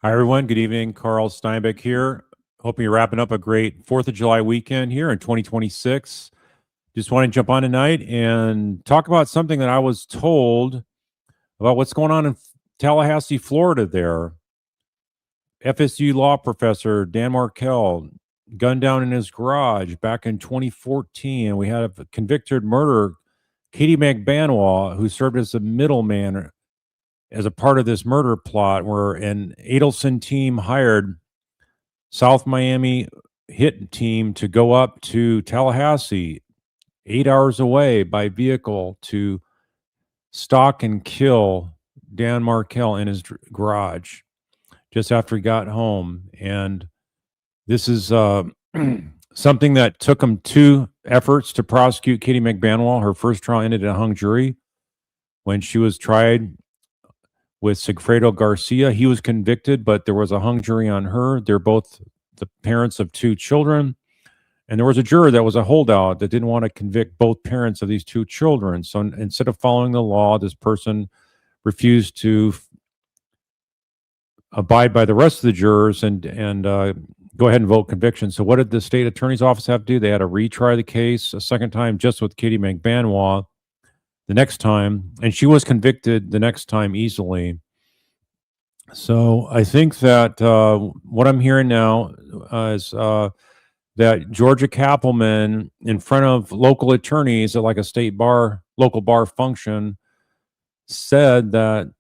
Hi, everyone. Good evening. Carl Steinbeck here. Hoping you're wrapping up a great 4th of July weekend here in 2026. Just want to jump on tonight and talk about something that I was told about what's going on in Tallahassee, Florida there. FSU law professor Dan Markel gunned down in his garage back in 2014. We had a convicted murderer, Katie Magbanua, who served as a middleman as a part of this murder plot where an Adelson team hired South Miami hit team to go up to Tallahassee, 8 hours away by vehicle to stalk and kill Dan Markel in his garage just after he got home. And this is something that took him 2 efforts to prosecute Katie Magbanua. Her first trial ended in a hung jury. When she was tried with Sigfredo Garcia, he was convicted, but there was a hung jury on her. They're both the parents of 2 children. And there was a juror that was a holdout that didn't want to convict both parents of these 2 children. So instead of following the law, this person refused to abide by the rest of the jurors and go ahead and vote conviction. So what did the state attorney's office have to do? They had to retry the case a second time just with Katie Magbanua the next time, and she was convicted the next time easily. So I think that what I'm hearing now is that Georgia Cappleman, in front of local attorneys at like a state bar, local bar function, said that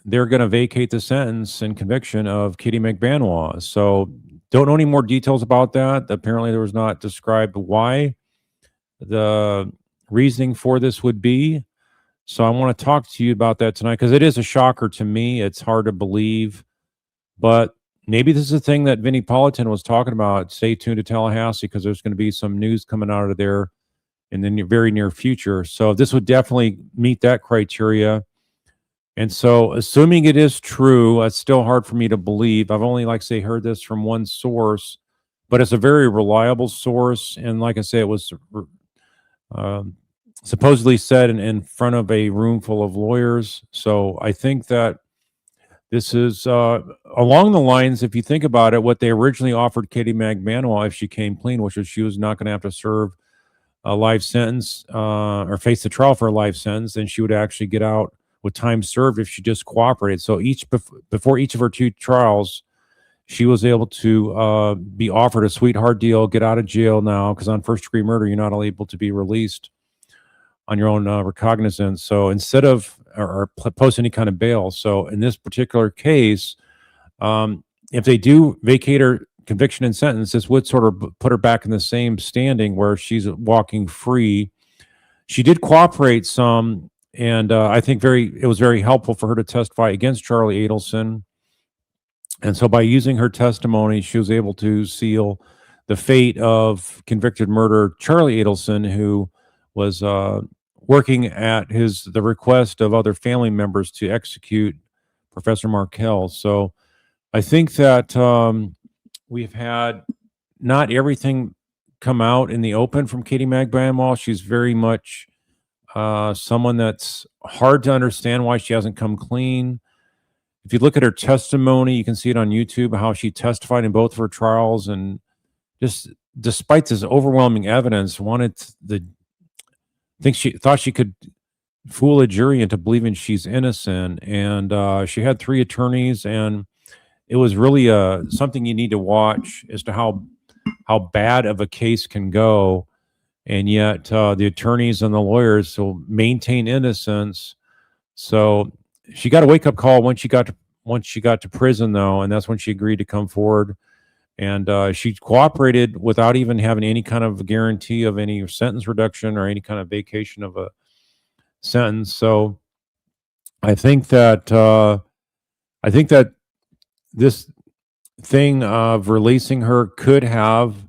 they're going to vacate the sentence and conviction of Katie Magbanua. So don't know any more details about that. Apparently there was not described why the reasoning for this would be. So I want to talk to you about that tonight because it is a shocker to me. It's hard to believe, but maybe this is a thing that Vinnie Politan was talking about. Stay tuned to Tallahassee because there's going to be some news coming out of there in the very near future. So this would definitely meet that criteria. And so assuming it is true, it's still hard for me to believe. I've only, like I say, heard this from one source, but it's a very reliable source. And like I say, it was supposedly said in front of a room full of lawyers. So I think that this is along the lines, if you think about it, what they originally offered Katie Magbanua if she came clean, which was she was not going to have to serve a life sentence or face the trial for a life sentence, and she would actually get out with time served if she just cooperated. So before each of her 2 trials, she was able to be offered a sweetheart deal, get out of jail now, because on first-degree murder, you're not able to be released on your own recognizance. So instead of or post any kind of bail. So in this particular case, if they do vacate her conviction and sentence, this would sort of put her back in the same standing where she's walking free. She did cooperate some, and I think it was very helpful for her to testify against Charlie Adelson. And so by using her testimony, she was able to seal the fate of convicted murderer Charlie Adelson, who was working at the request of other family members to execute Professor Markel. So I think that we've had not everything come out in the open from Katie Magbanua. She's very much someone that's hard to understand why she hasn't come clean. If you look at her testimony, you can see it on YouTube, how she testified in both of her trials, and just despite this overwhelming evidence, she thought she could fool a jury into believing she's innocent. And she had 3 attorneys, and it was really something you need to watch as to how bad of a case can go. And yet the attorneys and the lawyers will maintain innocence. So she got a wake-up call once she got to prison, though, and that's when she agreed to come forward. And she cooperated without even having any kind of guarantee of any sentence reduction or any kind of vacation of a sentence. So I think that this thing of releasing her could have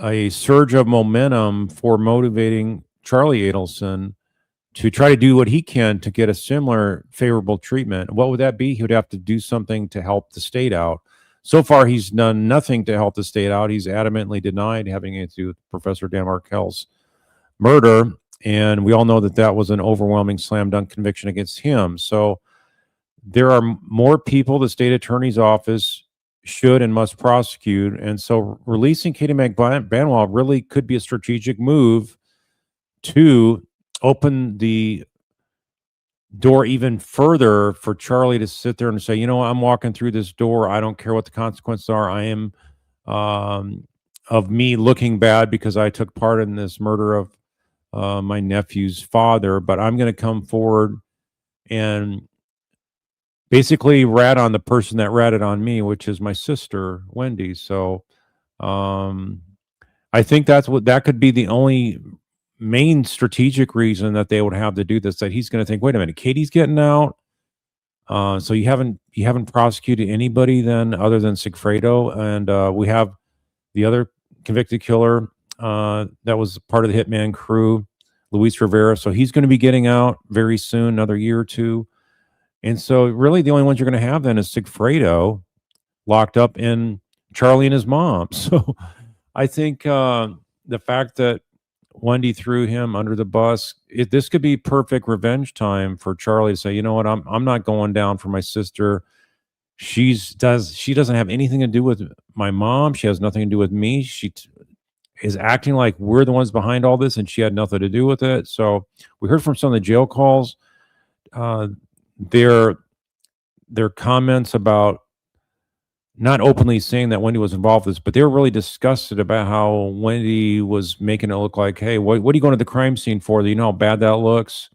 a surge of momentum for motivating Charlie Adelson to try to do what he can to get a similar favorable treatment. What would that be? He would have to do something to help the state out. So far, he's done nothing to help the state out. He's adamantly denied having anything to do with Professor Dan Markel's murder. And we all know that that was an overwhelming slam dunk conviction against him. So there are more people the state attorney's office should and must prosecute. And so releasing Katie Magbanua really could be a strategic move to open the door even further for Charlie to sit there and say, you know, I'm walking through this door. I don't care what the consequences are. I am um, of me looking bad because I took part in this murder of my nephew's father, but I'm going to come forward and basically rat on the person that ratted on me, which is my sister, Wendy. So um, I think that could be the only main strategic reason that they would have to do this. That he's going to think, wait a minute, Katie's getting out. So you haven't prosecuted anybody then other than Sigfredo, and we have the other convicted killer that was part of the hitman crew, Luis Rivera. So he's going to be getting out very soon, another year or two. And so really the only ones you're going to have then is Sigfredo locked up in Charlie and his mom. So I think the fact that Wendy threw him under the bus, this could be perfect revenge time for Charlie to say, you know what, I'm not going down for my sister. She doesn't have anything to do with my mom. She has nothing to do with me. Is acting like we're the ones behind all this, and she had nothing to do with it. So we heard from some of the jail calls, uh, their their comments about not openly saying that Wendy was involved with this, but they were really disgusted about how Wendy was making it look like, hey, what are you going to the crime scene for? Do you know how bad that looks?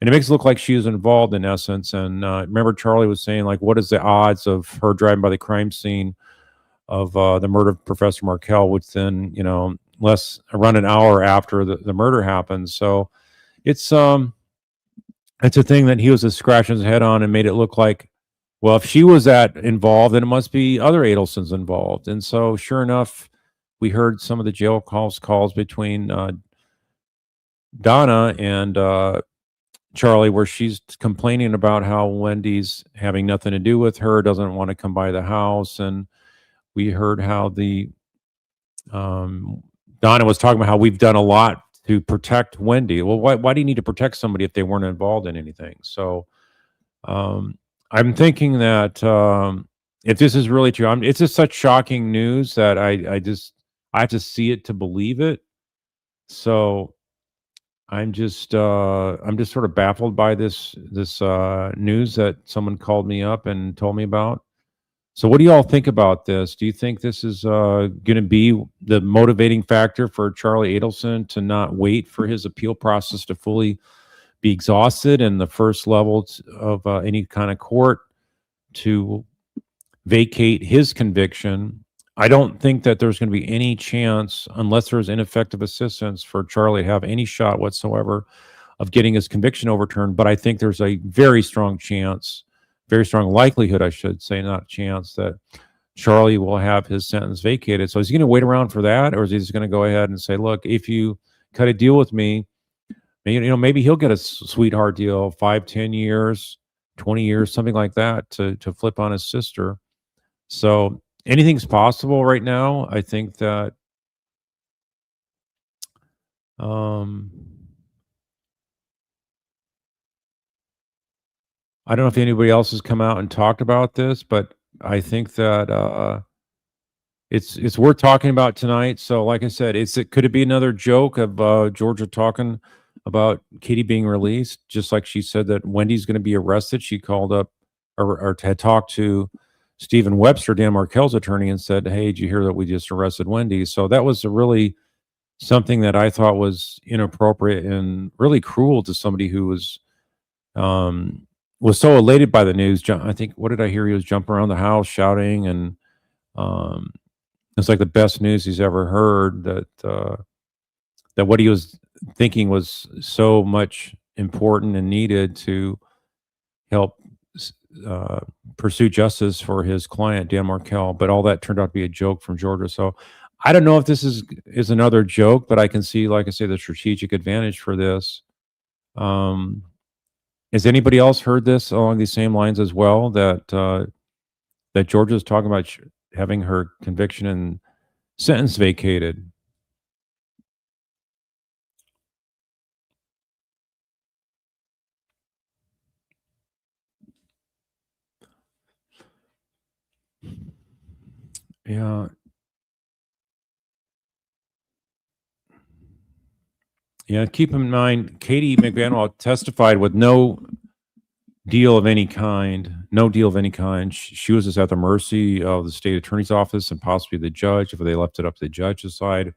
And it makes it look like she was involved in essence. And remember, Charlie was saying, like, what is the odds of her driving by the crime scene of the murder of Professor Markel, which then, less around an hour after the murder happened. So it's it's a thing that he was just scratching his head on and made it look like, well, if she was that involved, then it must be other Adelsons involved. And so, sure enough, we heard some of the jail calls between Donna and Charlie, where she's complaining about how Wendy's having nothing to do with her, doesn't want to come by the house, and we heard how the um, Donna was talking about how we've done a lot to protect Wendy. Well, why do you need to protect somebody if they weren't involved in anything? So um, I'm thinking that if this is really true, it's just such shocking news that I have to see it to believe it. So I'm just sort of baffled by this news that someone called me up and told me about. So what do you all think about this? Do you think this is going to be the motivating factor for Charlie Adelson to not wait for his appeal process to fully be exhausted and the first level of any kind of court to vacate his conviction? I don't think that there's going to be any chance, unless there's ineffective assistance, for Charlie to have any shot whatsoever of getting his conviction overturned. But I think there's a very strong chance, very strong likelihood, I should say, not chance, that Charlie will have his sentence vacated. So is he going to wait around for that, or is he just going to go ahead and say, "Look, if you cut a deal with me, maybe he'll get a sweetheart deal, 5, 10 years, 20 years, something like that, to flip on his sister." So anything's possible right now. I think that um, I don't know if anybody else has come out and talked about this, but I think that it's worth talking about tonight. So, like I said, could it be another joke of Georgia talking about Katie being released, just like she said that Wendy's going to be arrested? She called up or had talked to Stephen Webster, Dan Markel's attorney, and said, "Hey, did you hear that we just arrested Wendy?" So that was a really something that I thought was inappropriate and really cruel to somebody who um, was so elated by the news. I think, what did I hear? He was jumping around the house shouting, and um, it's like the best news he's ever heard. That what he was thinking was so much important and needed to help s- uh, pursue justice for his client Dan Markel, but all that turned out to be a joke from Georgia. So I don't know if this is another joke, but I can see, like I say, the strategic advantage for this. Um, has anybody else heard this along these same lines as well? That Georgia's talking about having her conviction and sentence vacated. Yeah. Yeah. Keep in mind, Katie Magbanua testified with no deal of any kind. No deal of any kind. She was just at the mercy of the state attorney's office and possibly the judge if they left it up to the judge to decide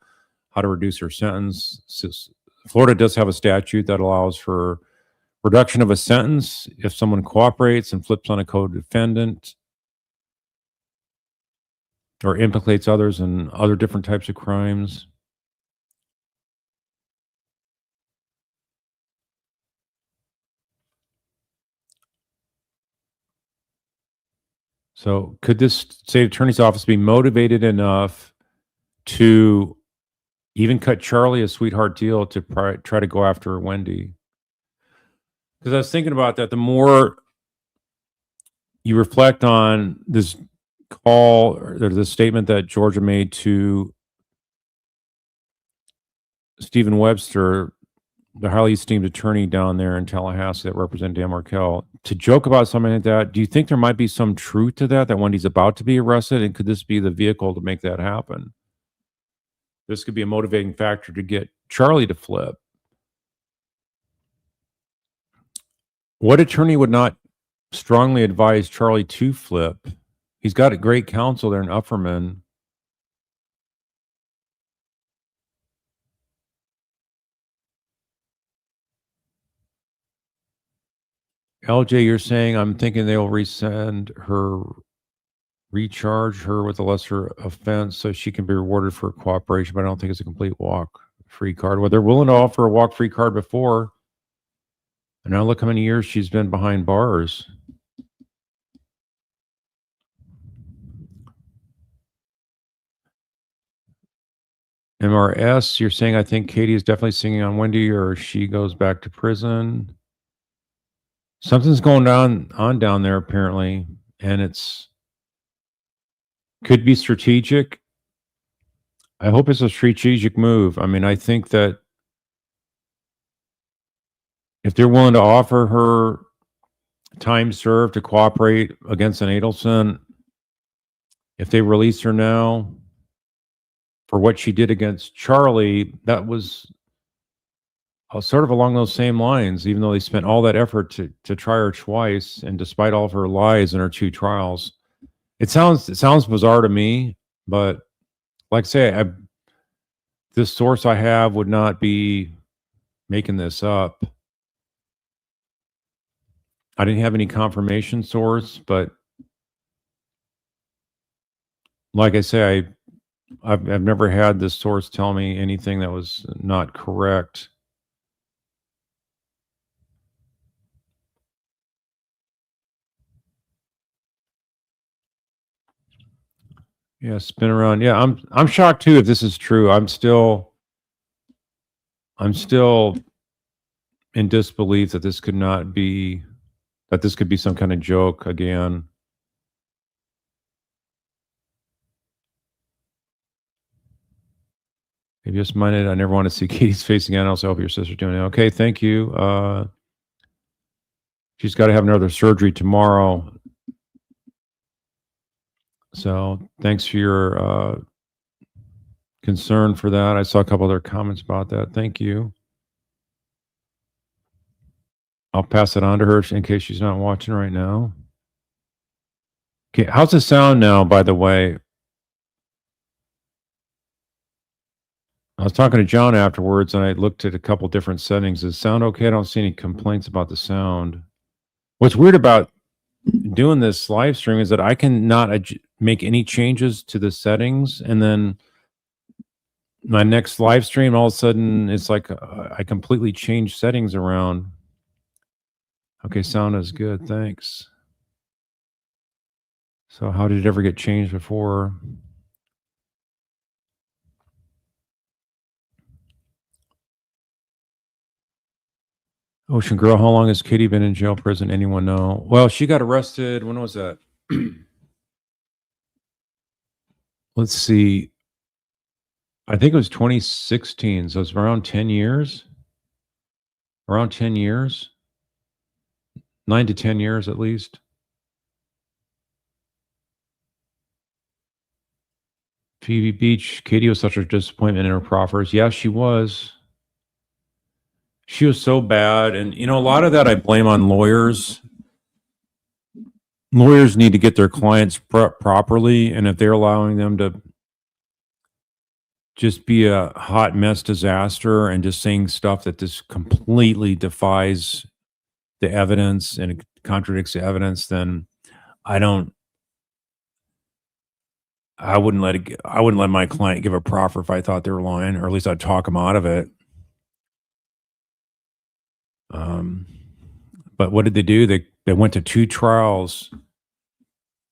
how to reduce her sentence. Florida does have a statute that allows for reduction of a sentence if someone cooperates and flips on a co-defendant or implicates others in other different types of crimes. So, could this state attorney's office be motivated enough to even cut Charlie a sweetheart deal to try to go after Wendy? Because I was thinking about that. The more you reflect on this call or the statement that Georgia made to Stephen Webster, the highly esteemed attorney down there in Tallahassee that represents Dan Markel, to joke about something like that, do you think there might be some truth to that, that Wendy's about to be arrested? And could this be the vehicle to make that happen? This could be a motivating factor to get Charlie to flip. What attorney would not strongly advise Charlie to flip? He's got a great counsel there in Ufferman. LJ, you're saying I'm thinking they'll recharge her with a lesser offense so she can be rewarded for cooperation, but I don't think it's a complete walk free card. Well, they're willing to offer a walk free card before. And now look how many years she's been behind bars. MRS, you're saying I think Katie is definitely singing on Wendy or she goes back to prison. Something's going on down there apparently, and it's could be strategic. I hope it's a strategic move. I mean, I think that if they're willing to offer her time served to cooperate against an Adelson, if they release her now for what she did against Charlie, that was sort of along those same lines, even though they spent all that effort to try her twice, and despite all of her lies in her two trials. It sounds bizarre to me, but like I say, this source I have would not be making this up. I didn't have any confirmation source, but like I say, I've never had this source tell me anything that was not correct. Yeah, spin around. Yeah, I'm shocked too if this is true. I'm still in disbelief that this could be some kind of joke again. I just minded. I never want to see Katie's face again. I also hope your sister's doing it. Okay, thank you. She's got to have another surgery tomorrow. So thanks for your concern for that. I saw a couple other comments about that. Thank you. I'll pass it on to her in case she's not watching right now. Okay, how's the sound now, by the way? I was talking to John afterwards and I looked at a couple different settings. Does it sound okay? I don't see any complaints about the sound. What's weird about doing this live stream is that I can not make any changes to the settings, and then my next live stream, all of a sudden, it's like I completely changed settings around. Okay, sound is good. Thanks. So how did it ever get changed before? Ocean Girl, how long has Katie been in jail, prison? Anyone know? Well, she got arrested. When was that? Let's see. I think it was 2016. So it's around 10 years. Around 10 years. 9 to 10 years at least. Phoebe Beach, Katie was such a disappointment in her proffers. Yeah, she was. She was so bad. And, a lot of that I blame on lawyers. Lawyers need to get their clients properly. And if they're allowing them to just be a hot mess disaster and just saying stuff that just completely defies the evidence and it contradicts the evidence, then I don't, I wouldn't let it. I wouldn't let my client give a proffer if I thought they were lying, or at least I'd talk them out of it. Um, but what did they do? They went to 2 trials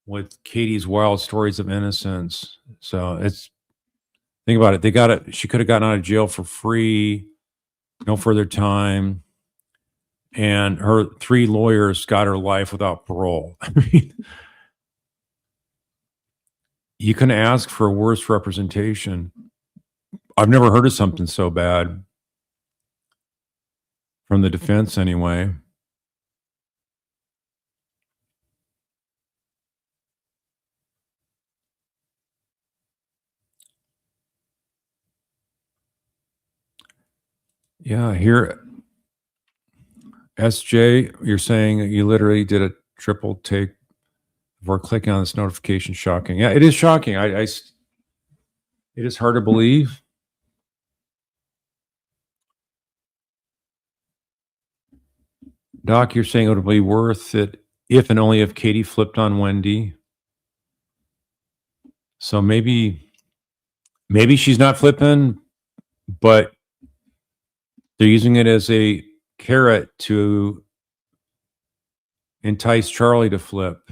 with Katie's wild stories of innocence. So think about it. They got it. She could have gotten out of jail for free, no further time, and her 3 lawyers got her life without parole. I mean, you can ask for worse representation. I've never heard of something so bad from the defense, anyway. Yeah, here, SJ, you're saying you literally did a triple take before clicking on this notification. Shocking. Yeah, it is shocking. It is hard to believe. Doc, you're saying it would be worth it if and only if Katie flipped on Wendy. So maybe she's not flipping, but they're using it as a carrot to entice Charlie to flip.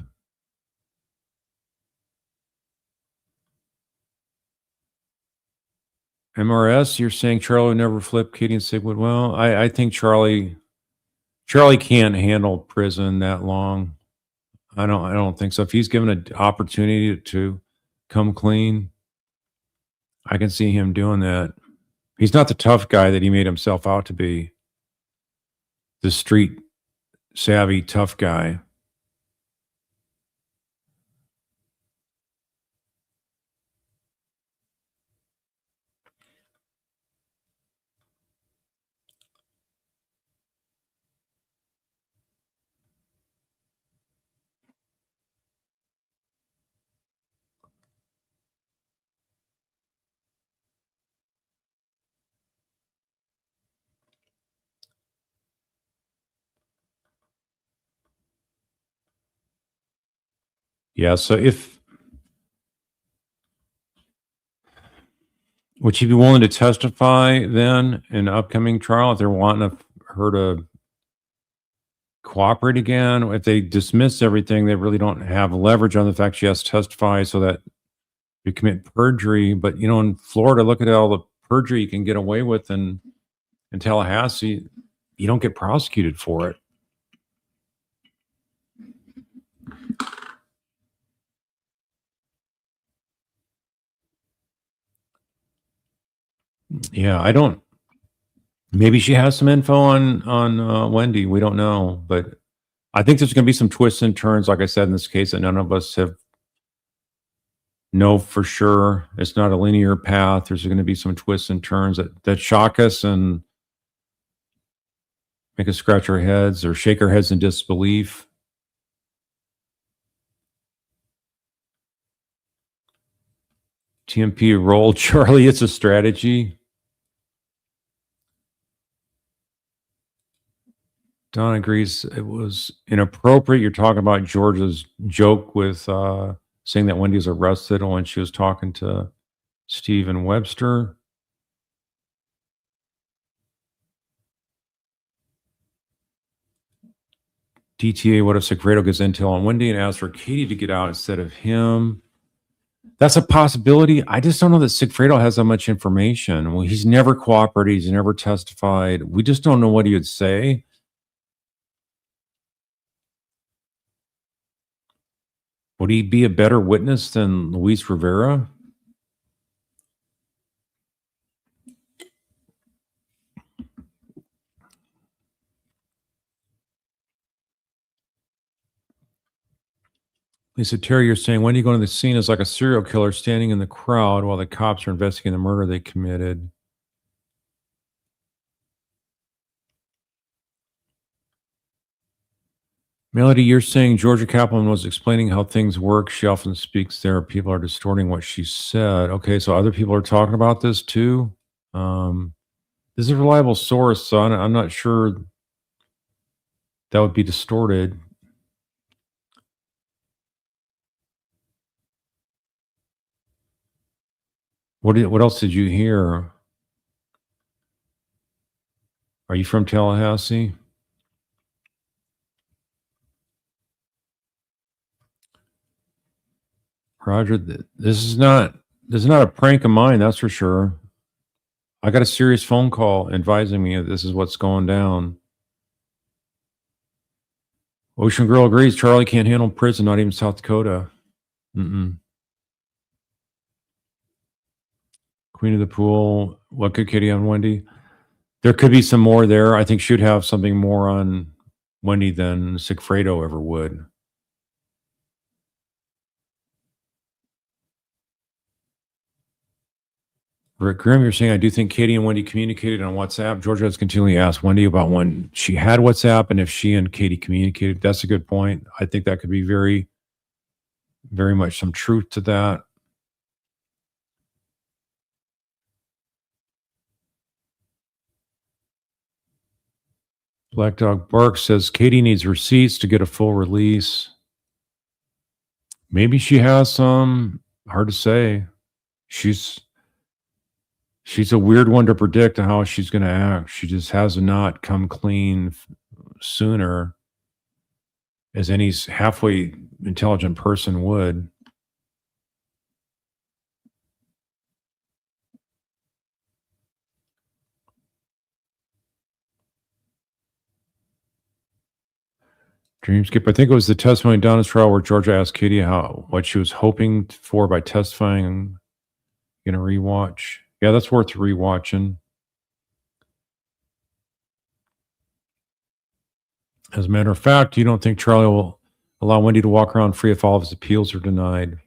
MRS, you're saying Charlie would never flip Katie and Sigwood. Well, I think Charlie can't handle prison that long. I don't think so. If he's given an opportunity to come clean, I can see him doing that. He's not the tough guy that he made himself out to be. The street savvy tough guy. Yeah, so would she be willing to testify then in an upcoming trial if they're wanting her to cooperate again? If they dismiss everything, they really don't have leverage on the fact she has to testify so that you commit perjury. But in Florida, look at all the perjury you can get away with, and in Tallahassee, you don't get prosecuted for it. Yeah, I don't. Maybe she has some info on Wendy. We don't know, but I think there's going to be some twists and turns. Like I said, in this case, that none of us have know for sure. It's not a linear path. There's going to be some twists and turns that shock us and make us scratch our heads or shake our heads in disbelief. TMP roll, Charlie. It's a strategy. Don agrees it was inappropriate. You're talking about George's joke with saying that Wendy's arrested when she was talking to Stephen Webster. DTA, what if Segredo gets intel on Wendy and asks for Katie to get out instead of him? That's a possibility. I just don't know that Sigfredo has that much information. Well, he's never cooperated. He's never testified. We just don't know what he would say. Would he be a better witness than Luis Rivera? Lisa Terry, you're saying when you go to the scene is like a serial killer standing in the crowd while the cops are investigating the murder they committed. Melody, you're saying Georgia Cappleman was explaining how things work. She often speaks there. People are distorting what she said. Okay, so other people are talking about this too. Um, this is a reliable source, so I'm not sure that would be distorted. What else did you hear? Are you from Tallahassee? Roger, this is not a prank of mine, that's for sure. I got a serious phone call advising me that this is what's going down. Ocean Girl agrees. Charlie can't handle prison, not even South Dakota. Mm-mm. Queen of the Pool. What could Katie on Wendy? There could be some more there. I think she'd have something more on Wendy than Sigfredo ever would. Rick Grimm, you're saying I do think Katie and Wendy communicated on WhatsApp. Georgia has continually asked Wendy about when she had WhatsApp and if she and Katie communicated. That's a good point. I think that could be very, very much some truth to that. Black Dog Bark says Katie needs receipts to get a full release. Maybe she has some. Hard to say. She's she's a weird one to predict on how she's going to act. She just has not come clean sooner, as any halfway intelligent person would. Dreamscape. I think it was the testimony in Donna's trial where Georgia asked Katie what she was hoping for by testifying. I'm gonna rewatch. Yeah, that's worth rewatching. As a matter of fact, you don't think Charlie will allow Wendy to walk around free if all of his appeals are denied?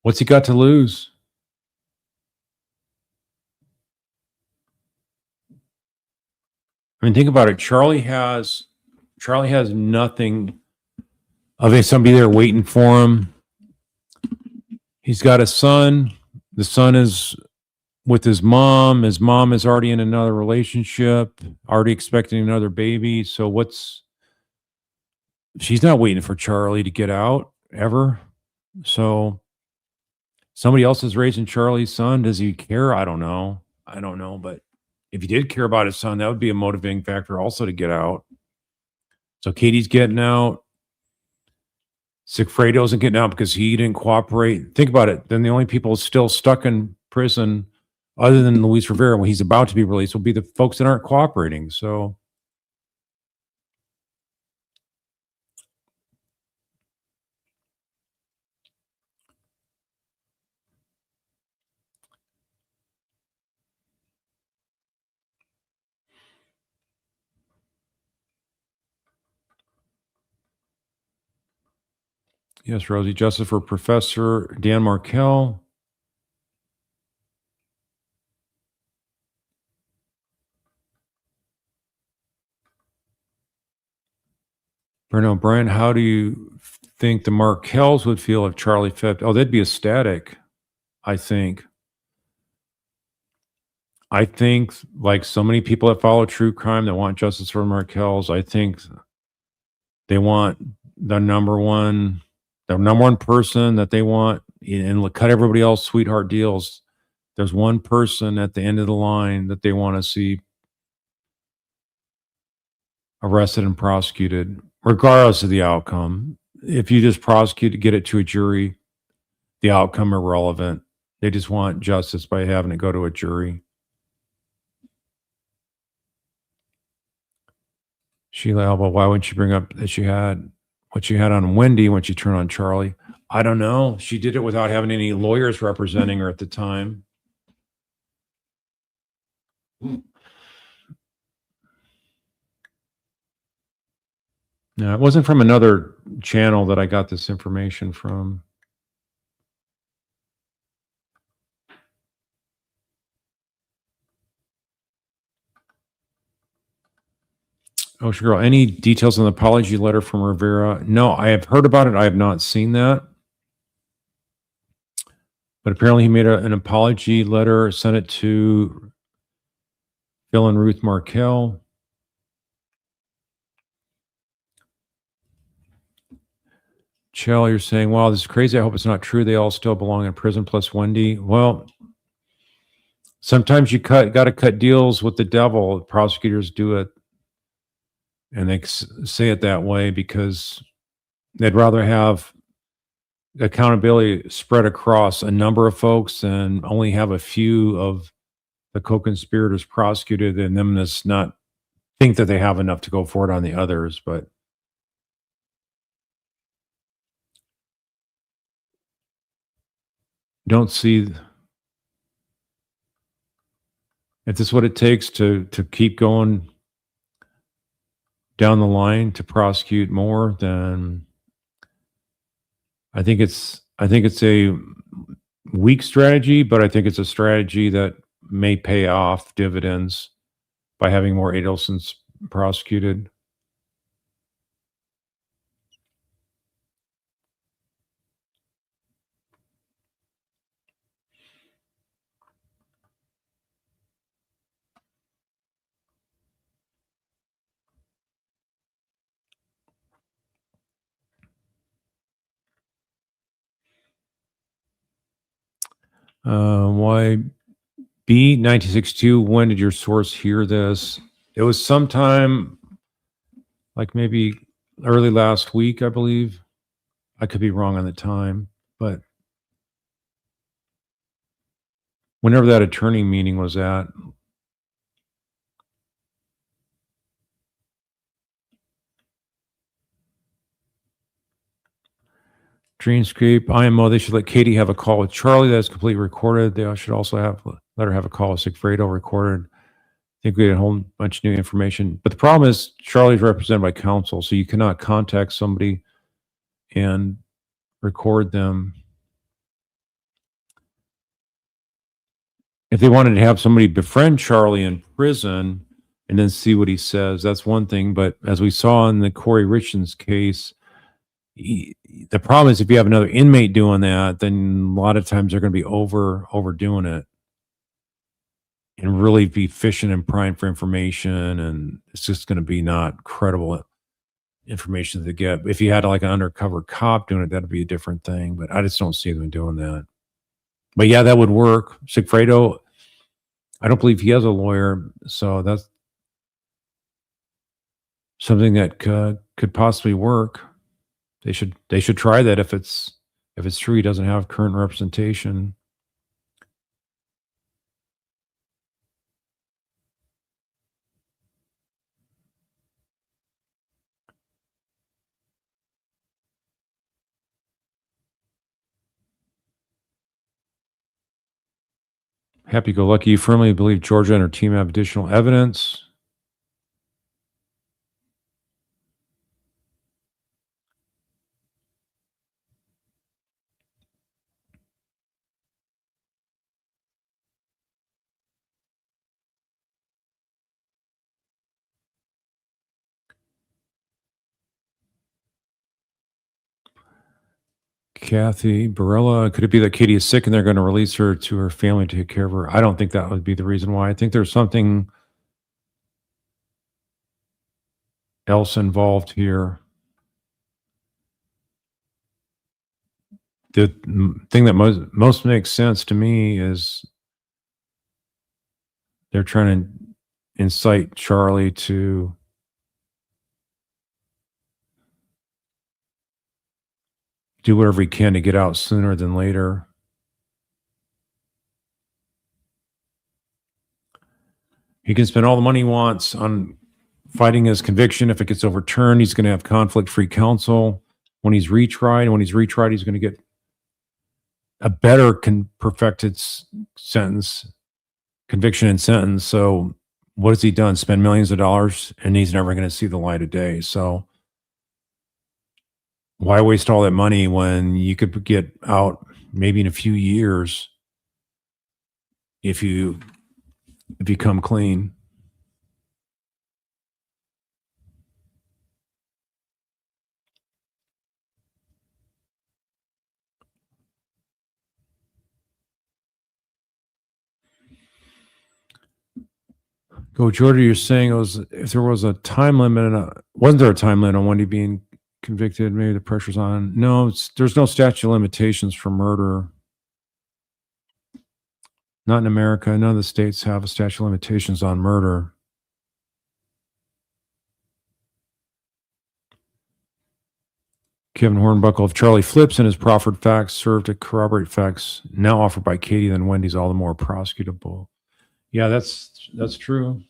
What's he got to lose? I mean, think about it. Charlie has nothing of somebody there waiting for him. He's got a son. The son is with his mom. His mom is already in another relationship, already expecting another baby. So she's not waiting for Charlie to get out ever. So somebody else is raising Charlie's son. Does he care? I don't know. But if he did care about his son, that would be a motivating factor also to get out. So Katie's getting out. Sigfredo isn't getting out because he didn't cooperate. Think about it. Then the only people still stuck in prison, other than Luis Rivera, when he's about to be released, will be the folks that aren't cooperating. So, yes, Rosie, justice for Professor Dan Markel. Bruno O'Brien, how do you think the Markels would feel if Charlie fed? Oh, they'd be ecstatic, I think. I think, like so many people that follow true crime that want justice for Markels, I think they want the number one person that they want, and cut everybody else sweetheart deals. There's one person at the end of the line that they want to see arrested and prosecuted, regardless of the outcome. If you just prosecute to get it to a jury, the outcome irrelevant. They just want justice by having it go to a jury. Sheila Alba, why wouldn't she bring up that she had what she had on Wendy when she turned on Charlie? I don't know. She did it without having any lawyers representing her at the time. No, it wasn't from another channel that I got this information from. Oh, girl, any details on the apology letter from Rivera? No, I have heard about it. I have not seen that. But apparently he made an apology letter, sent it to Phil and Ruth Markel. Chell, you're saying, wow, this is crazy. I hope it's not true. They all still belong in prison plus Wendy. Well, sometimes you got to cut deals with the devil. Prosecutors do it. And they say it that way because they'd rather have accountability spread across a number of folks and only have a few of the co-conspirators prosecuted and them just not think that they have enough to go forward on the others. But don't see if this is what it takes to keep going down the line to prosecute more, then I think it's a weak strategy, but I think it's a strategy that may pay off dividends by having more Adelsons prosecuted. Why B 1962? When did your source hear this? It was sometime like maybe early last week, I believe. I could be wrong on the time, but whenever that attorney meeting was at. Dreamscape, IMO, they should let Katie have a call with Charlie that's completely recorded. They should also let her have a call with Sigfredo recorded. I think we had a whole bunch of new information. But the problem is Charlie's represented by counsel, so you cannot contact somebody and record them. If they wanted to have somebody befriend Charlie in prison and then see what he says, that's one thing. But as we saw in the Corey Richards case, the problem is if you have another inmate doing that, then a lot of times they're going to be overdoing it and really be fishing and prying for information, and it's just going to be not credible information to get. If you had like an undercover cop doing it, that'd be a different thing. But I just don't see them doing that. But yeah, that would work. Sigfredo, I don't believe he has a lawyer, so that's something that could possibly work. They should try that if it's true he doesn't have current representation. Happy go lucky. You firmly believe Georgia and her team have additional evidence. Kathy Barella, could it be that Katie is sick and they're going to release her to her family to take care of her? I don't think that would be the reason why. I think there's something else involved here. The thing that most makes sense to me is they're trying to incite Charlie to do whatever he can to get out sooner than later. He can spend all the money he wants on fighting his conviction. If it gets overturned, he's going to have conflict-free counsel. When he's retried, he's going to get a better perfected sentence, conviction and sentence. So what has he done? Spend millions of dollars, and he's never going to see the light of day. So Why waste all that money when you could get out maybe in a few years if you come clean? Go, Jordan. You're saying it was if there was a time limit, wasn't there a time limit on Wendy being convicted? Maybe the pressure's on. No, there's no statute of limitations for murder. Not in America. None of the states have a statute of limitations on murder. Kevin Hornbuckle, if Charlie flips and his proffered facts serve to corroborate facts now offered by Katie, then Wendy's all the more prosecutable. Yeah, that's true.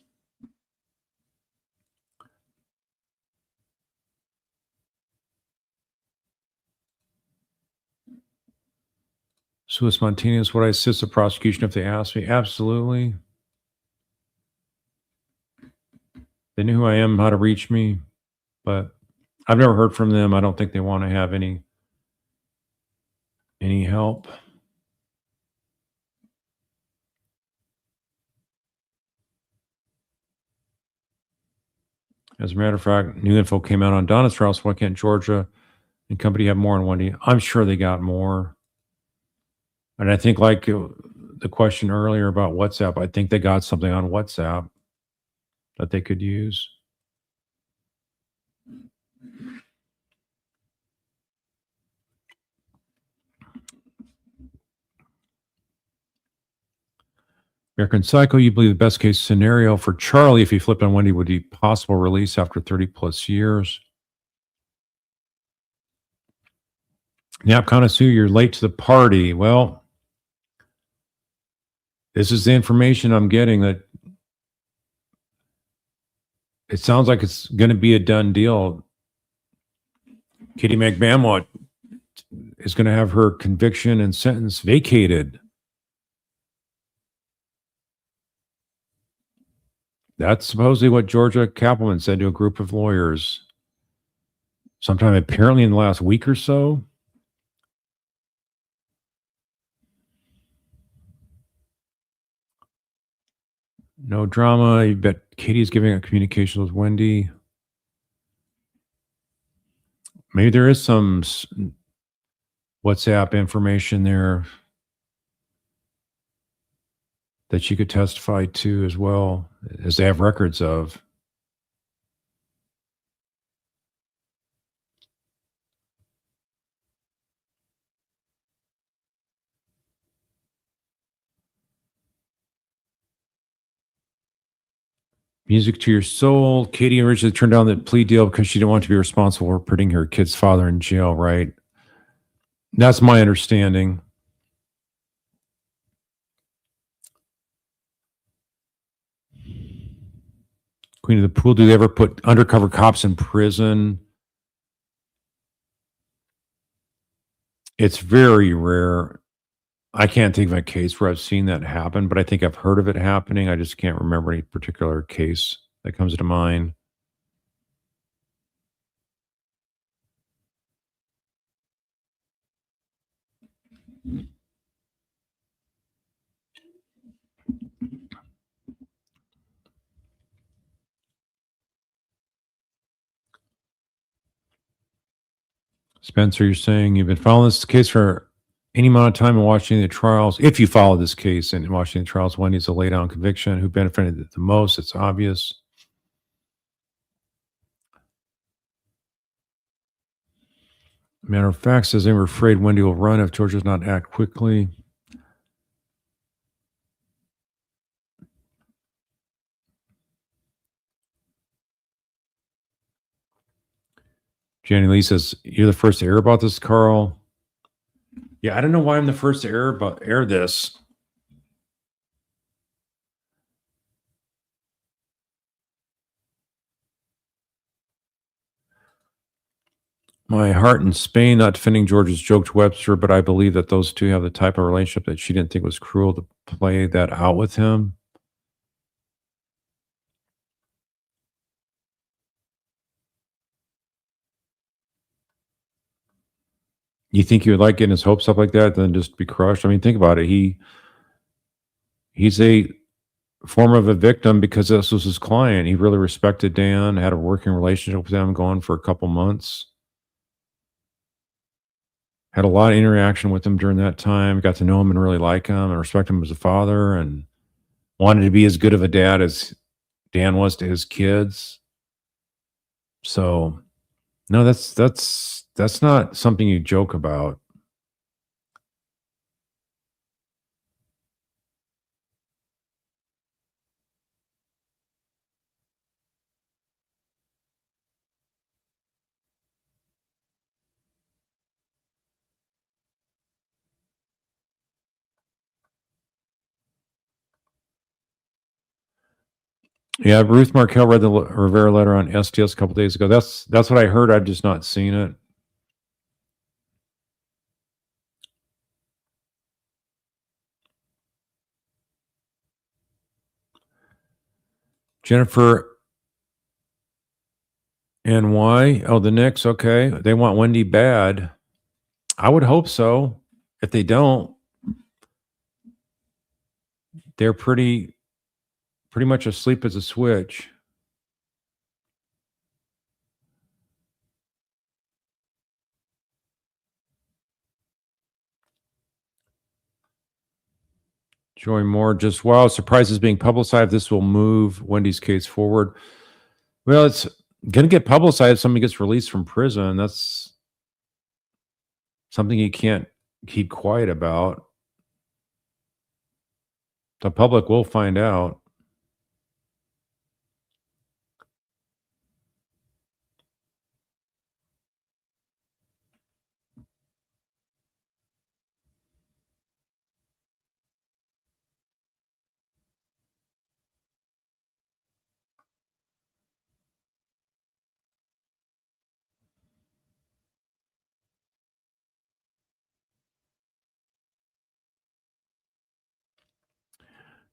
Sui spontaneous, would I assist the prosecution if they asked me? Absolutely. They knew who I am, how to reach me, but I've never heard from them. I don't think they want to have any help. As a matter of fact, new info came out on Donna's trial. So why can't Georgia and company have more on Wendy? I'm sure they got more. And I think, like the question earlier about WhatsApp, I think they got something on WhatsApp that they could use. American Psycho, you believe the best case scenario for Charlie, if he flipped on Wendy, would be possible release after 30 plus years. Nap Connoisseur, you're late to the party. Well, this is the information I'm getting that it sounds like it's going to be a done deal. Katie Magbanua is going to have her conviction and sentence vacated. That's supposedly what Georgia Cappleman said to a group of lawyers sometime apparently in the last week or so. No drama. You bet Katie's giving up communication with Wendy. Maybe there is some WhatsApp information there that she could testify to as well, as they have records of. Music to your soul. Katie originally turned down the plea deal because she didn't want to be responsible for putting her kid's father in jail, right? That's my understanding. Queen of the Pool, do they ever put undercover cops in prison? It's very rare. I can't think of a case where I've seen that happen, but I think I've heard of it happening. I just can't remember any particular case that comes to mind. Spencer, you're saying you've been following this case for any amount of time and watching the trials. If you follow this case and watching the trials, Wendy's a lay down conviction. Who benefited the most? It's obvious. Matter of fact, says they were afraid Wendy will run if George does not act quickly. Jenny Lee says, you're the first to air about this, Carl. Yeah, I don't know why I'm the first to air this. My heart in Spain, not defending George's joke to Webster, but I believe that those two have the type of relationship that she didn't think was cruel to play that out with him. You think he would like getting his hopes up like that, then just be crushed? I mean, think about it. He's a form of a victim because this was his client. He really respected Dan, had a working relationship with him going for a couple months, had a lot of interaction with him during that time, got to know him and really like him and respect him as a father and wanted to be as good of a dad as Dan was to his kids. So, no, that's not something you joke about. Yeah, Ruth Markel read the Rivera letter on STS a couple days ago. That's what I heard. I've just not seen it. Jennifer and why? Oh, the Knicks. Okay, they want Wendy bad. I would hope so. If they don't, they're pretty much asleep as a switch. Joy Moore just wow, surprise is being publicized. This will move Wendy's case forward. Well, it's going to get publicized if somebody gets released from prison. That's something you can't keep quiet about. The public will find out.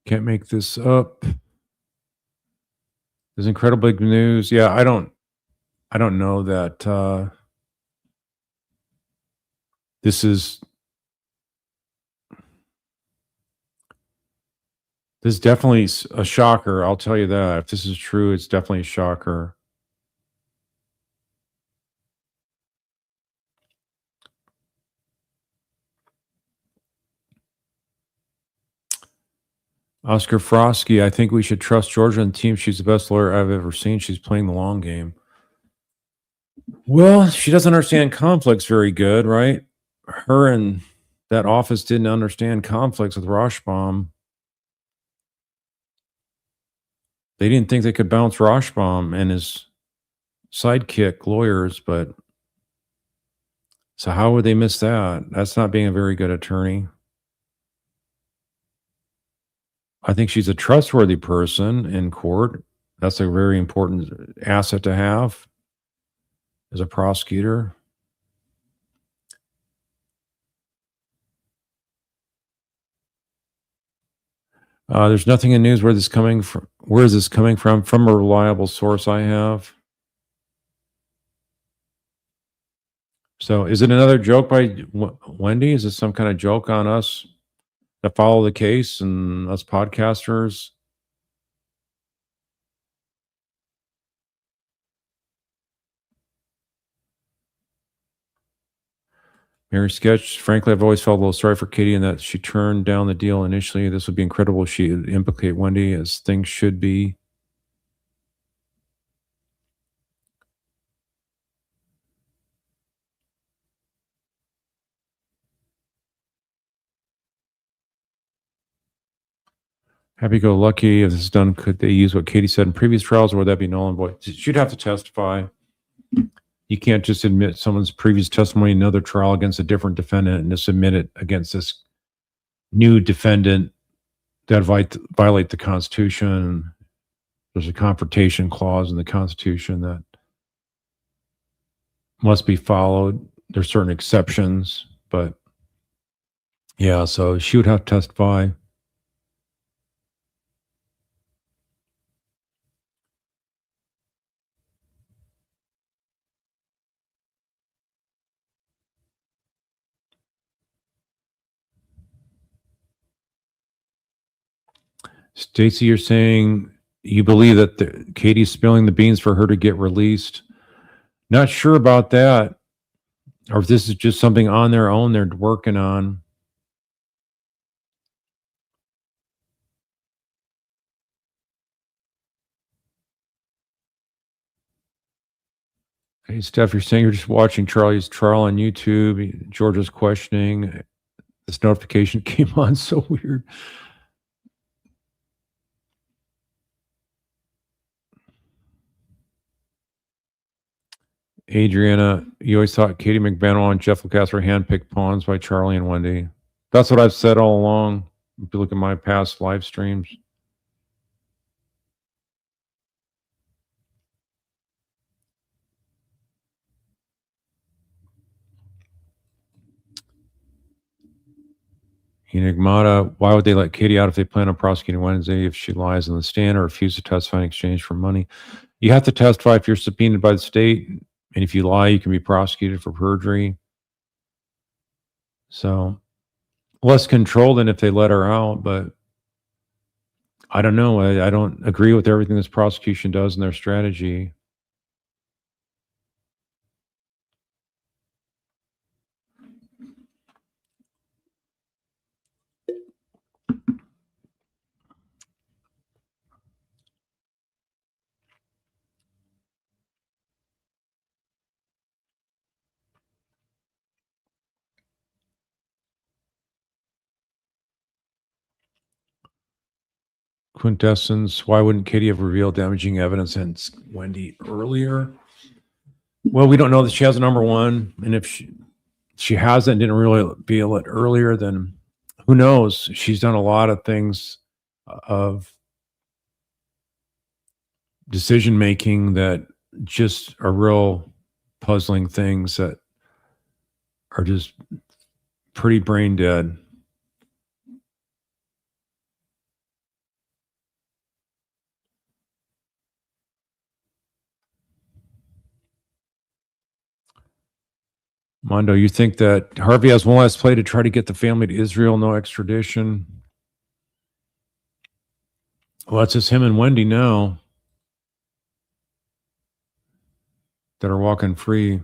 Can't make this up. There's incredible big news. Yeah, I don't know that this is this is definitely a shocker. I'll tell you that. If this is true, it's definitely a shocker. Oscar Frosky, I think we should trust Georgia and the team. She's the best lawyer I've ever seen. She's playing the long game. Well, she doesn't understand conflicts very good, right? Her and that office didn't understand conflicts with Roshbaum. They didn't think they could bounce Roshbaum and his sidekick lawyers, but so how would they miss that? That's not being a very good attorney. I think she's a trustworthy person in court. That's a very important asset to have as a prosecutor. There's nothing in news where this coming from. Where is this coming from? From a reliable source I have. So, is it another joke by Wendy? Is this some kind of joke on us that follow the case and us podcasters? Mary Sketch. Frankly, I've always felt a little sorry for Katie in that she turned down the deal initially. This would be incredible if she would implicate Wendy as things should be. Happy go lucky. If this is done, could they use what Katie said in previous trials, or would that be null and void? She'd have to testify. You can't just admit someone's previous testimony in another trial against a different defendant and just admit it against this new defendant that violate the Constitution. There's a confrontation clause in the Constitution that must be followed. There's certain exceptions, but yeah, so she would have to testify. Stacy, you're saying you believe that Katie's spilling the beans for her to get released. Not sure about that, or if this is just something on their own they're working on. Hey, Steph, you're saying you're just watching Charlie's trial on YouTube. Georgia's questioning. This notification came on so weird. Adriana, you always thought Katie Magbanua and Jeff Lucas were handpicked pawns by Charlie and Wendy. That's what I've said all along. If you look at my past live streams. Enigmata, why would they let Katie out if they plan on prosecuting Wednesday if she lies in the stand or refuses to testify in exchange for money? You have to testify if you're subpoenaed by the state. And if you lie, you can be prosecuted for perjury. So less control than if they let her out, but I don't know. I don't agree with everything this prosecution does in their strategy. Quintessence, why wouldn't Katie have revealed damaging evidence and Wendy earlier? Well, we don't know that she has a number one. And if she hasn't, didn't really reveal it earlier, then who knows? She's done a lot of things of decision making that just are real puzzling things that are just pretty brain dead. Mondo, you think that Harvey has one last play to try to get the family to Israel, no extradition? Well, it's just him and Wendy now that are walking free.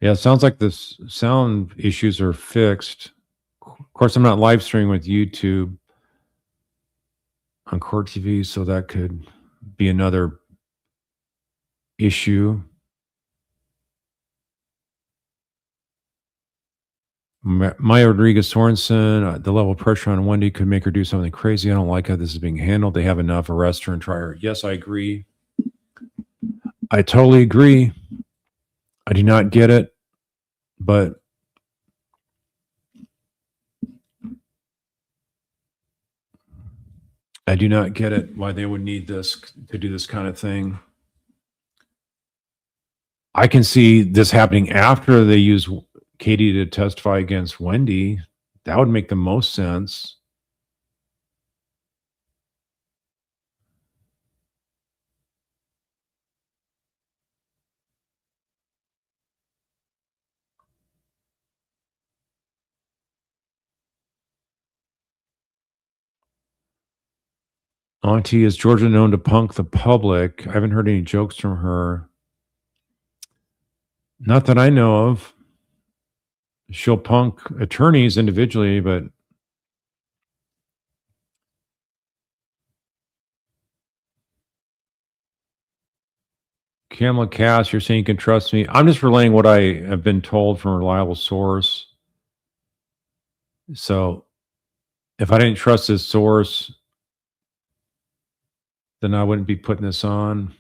Yeah, it sounds like the sound issues are fixed. Of course, I'm not live streaming with YouTube on Court TV, so that could be another issue. Maya Rodriguez Sorensen, the level of pressure on Wendy could make her do something crazy. I don't like how this is being handled. They have enough. Arrest her and try her. Yes, I agree. I totally agree. I do not get it, but I do not get it why they would need this to do this kind of thing. I can see this happening after they use Katie to testify against Wendy. That would make the most sense. Auntie, is Georgia known to punk the public? I haven't heard any jokes from her. Not that I know of. She'll punk attorneys individually, but Kamala Cass, you're saying you can trust me. I'm just relaying what I have been told from a reliable source. So if I didn't trust this source, then I wouldn't be putting this on.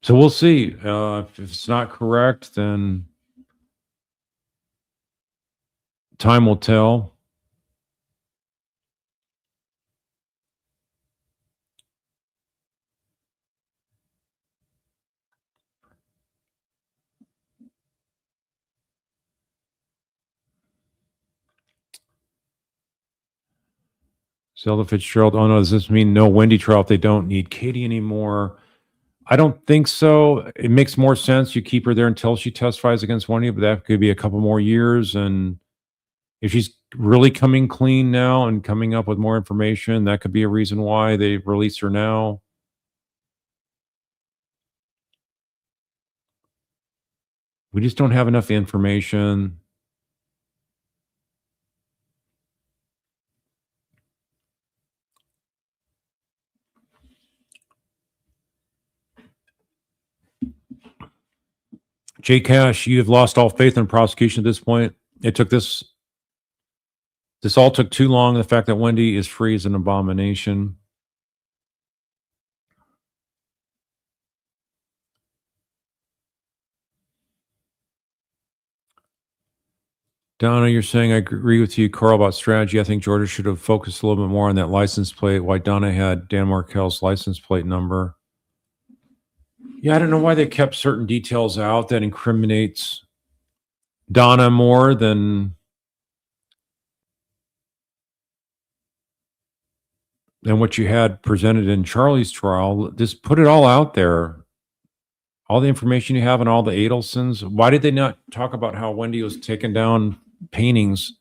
So we'll see. If it's not correct, then time will tell. Zelda Fitzgerald. Oh no, does this mean no Wendy trial if they don't need Katie anymore? I don't think so. It makes more sense. You keep her there until she testifies against Wendy, but that could be a couple more years. And if she's really coming clean now and coming up with more information, that could be a reason why they release her now. We just don't have enough information. Jay Cash, you have lost all faith in prosecution at this point. It took this all took too long. The fact that Wendy is free is an abomination. Donna, you're saying I agree with you, Carl, about strategy. I think Georgia should have focused a little bit more on that license plate. Why Donna had Dan Markel's license plate number. Yeah, I don't know why they kept certain details out that incriminates Donna more than what you had presented in Charlie's trial. Just put it all out there. All the information you have on all the Adelsons. Why did they not talk about how Wendy was taking down paintings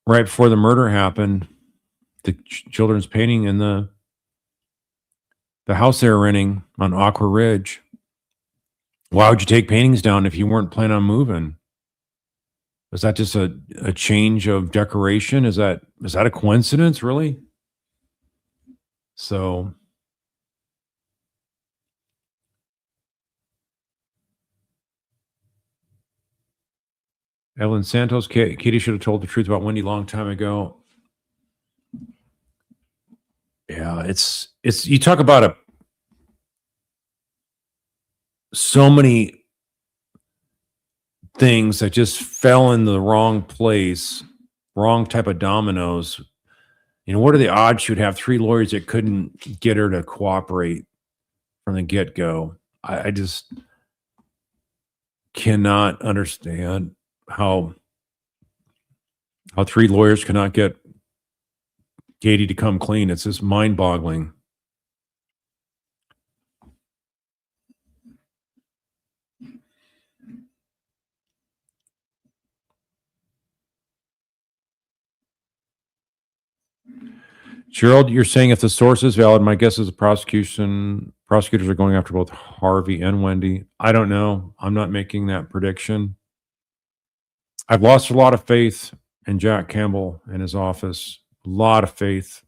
right before the murder happened? The children's painting in the house they were renting on Aqua Ridge. Why would you take paintings down if you weren't planning on moving? Was that just a change of decoration? Is that a coincidence, really? So Evelyn Santos, Katie should have told the truth about Wendy a long time ago. Yeah, it's you talk about so many things that just fell in the wrong place, wrong type of dominoes. You know, what are the odds she'd have 3 lawyers that couldn't get her to cooperate from the get-go? I just cannot understand how 3 lawyers cannot get Katie to come clean. It's just mind-boggling. Gerald, you're saying if the source is valid, my guess is the prosecutors are going after both Harvey and Wendy. I don't know. I'm not making that prediction. I've lost a lot of faith in Jack Campbell and his office. A lot of faith.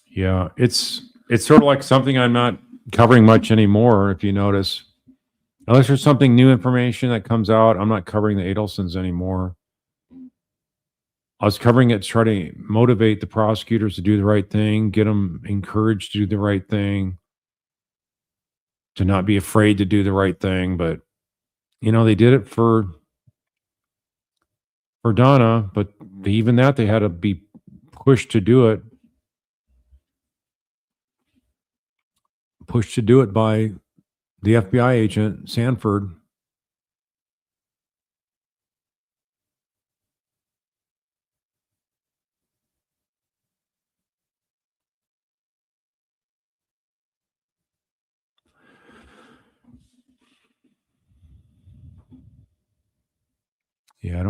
Yeah, it's sort of like something I'm not covering much anymore, if you notice. Unless there's something new information that comes out, I'm not covering the Adelsons anymore. I was covering it to try to motivate the prosecutors to do the right thing, get them encouraged to do the right thing, to not be afraid to do the right thing. But, you know, they did it for Donna, but even that, they had to be pushed to do it. Pushed to do it by the FBI agent, Sanford. Yeah, I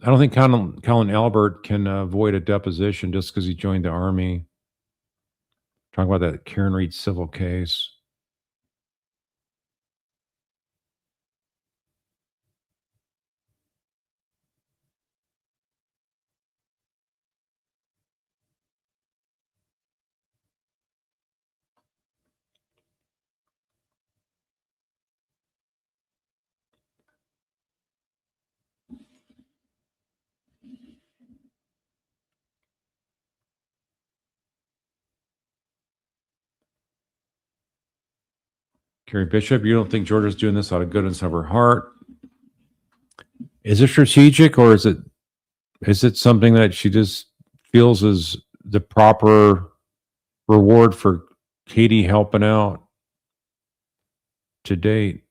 don't think Colin Albert can avoid a deposition just because he joined the Army. Talking about that Karen Reed civil case. Carrie Bishop, you don't think Georgia's doing this out of goodness of her heart? Is it strategic, or is it something that she just feels is the proper reward for Katie helping out to date.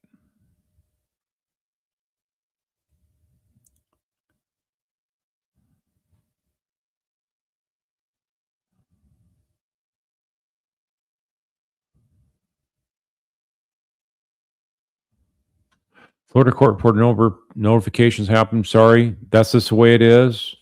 Florida court reported no notifications happened. Sorry, that's just the way it is.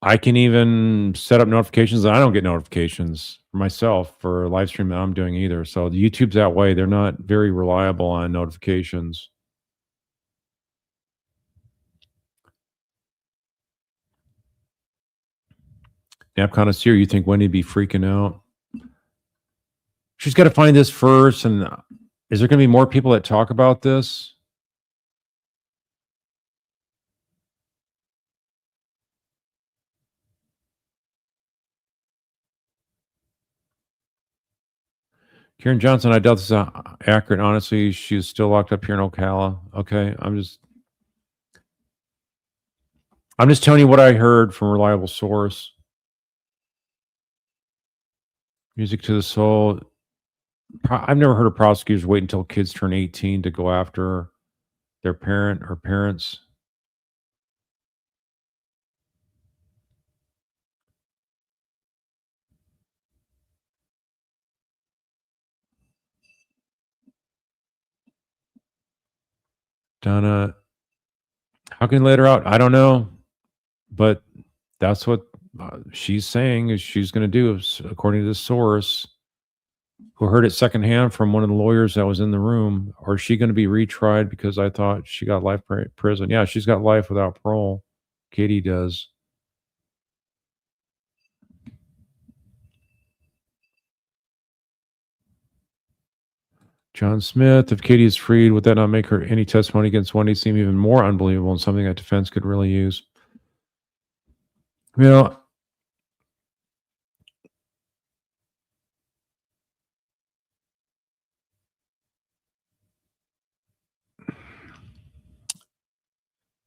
I can even set up notifications. I don't get notifications for myself for a live stream that I'm doing either. So the YouTube's that way. They're not very reliable on notifications. Nap connoisseur, you think Wendy'd be freaking out? She's got to find this first. And is there going to be more people that talk about this? Karen Johnson, I doubt this is accurate. Honestly, she's still locked up here in Ocala. Okay, I'm just telling you what I heard from a reliable source. Music to the soul. I've never heard of prosecutors wait until kids turn 18 to go after their parent or parents. Donna, how can you let her out? I don't know, but that's what she's saying is she's going to do, according to the source who heard it secondhand from one of the lawyers that was in the room. Or is she going to be retried because I thought she got life prison? Yeah, she's got life without parole. Katie does. John Smith, if Katie is freed, would that not make her any testimony against Wendy seem even more unbelievable and something that defense could really use? You know,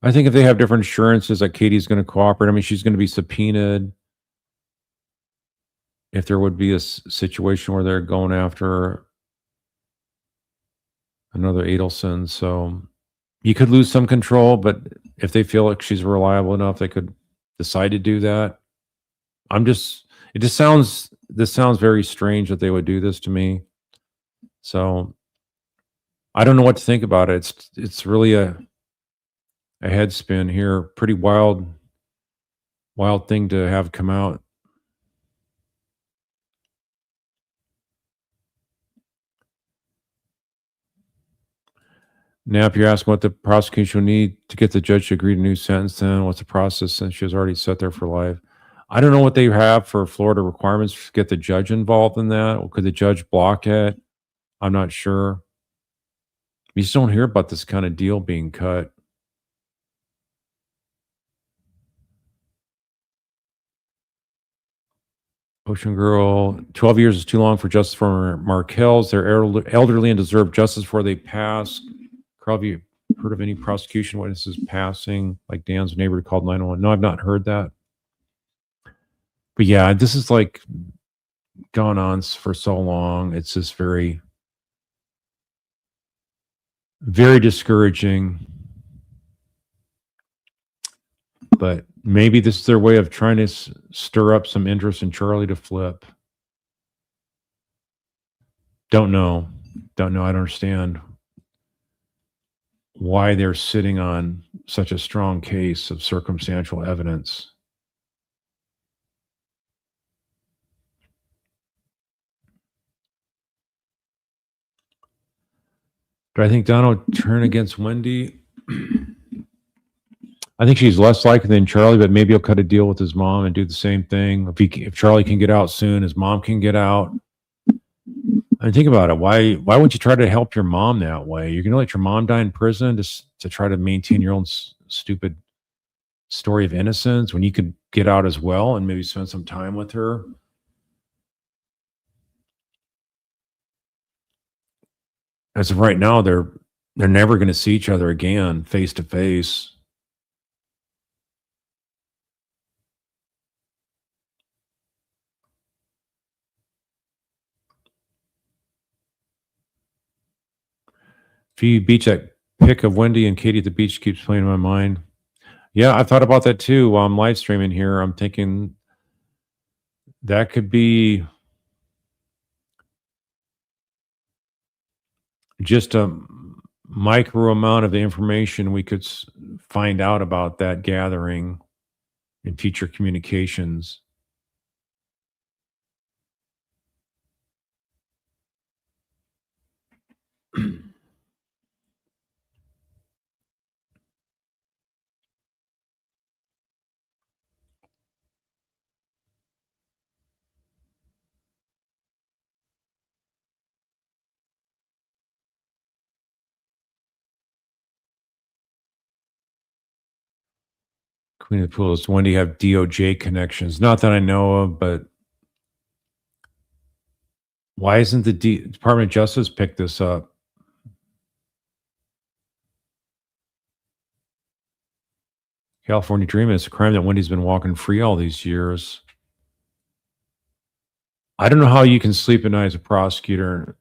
I think if they have different assurances that Katie's going to cooperate, I mean, she's going to be subpoenaed. If there would be a situation where they're going after another Adelson. So you could lose some control, but if they feel like she's reliable enough, they could decide to do that. This sounds very strange that they would do this to me. So I don't know what to think about it. It's really a head spin here. Pretty wild thing to have come out. Now, if you're asking what the prosecution will need to get the judge to agree to a new sentence, then what's the process since she was already set there for life? I don't know what they have for Florida requirements to get the judge involved in that. Or could the judge block it? I'm not sure. You just don't hear about this kind of deal being cut. Ocean Girl, 12 years is too long for justice for Markels. They're elderly and deserve justice before they pass. Carl, have you heard of any prosecution witnesses passing, like Dan's neighbor called 911? No, I've not heard that. But yeah, this is like gone on for so long. It's just very, very discouraging. But maybe this is their way of trying to stir up some interest in Charlie to flip. Don't know. I don't understand why they're sitting on such a strong case of circumstantial evidence. Do I think Donna would turn against Wendy? I think she's less likely than Charlie, but maybe he'll cut a deal with his mom and do the same thing. If Charlie can get out soon, his mom can get out. I mean, think about it. Why would you try to help your mom that way? You're going to let your mom die in prison to try to maintain your own stupid story of innocence when you could get out as well and maybe spend some time with her. As of right now, they're never going to see each other again face to face. Phoebe Beach, that pic of Wendy and Katie at the beach keeps playing in my mind. Yeah, I thought about that too while I'm live streaming here. I'm thinking that could be just a micro amount of the information we could find out about that gathering in future communications. Queen of the Pool, does Wendy have DOJ connections? Not that I know of, but why isn't the Department of Justice picked this up? California Dreaming is a crime that Wendy's been walking free all these years. I don't know how you can sleep at night as a prosecutor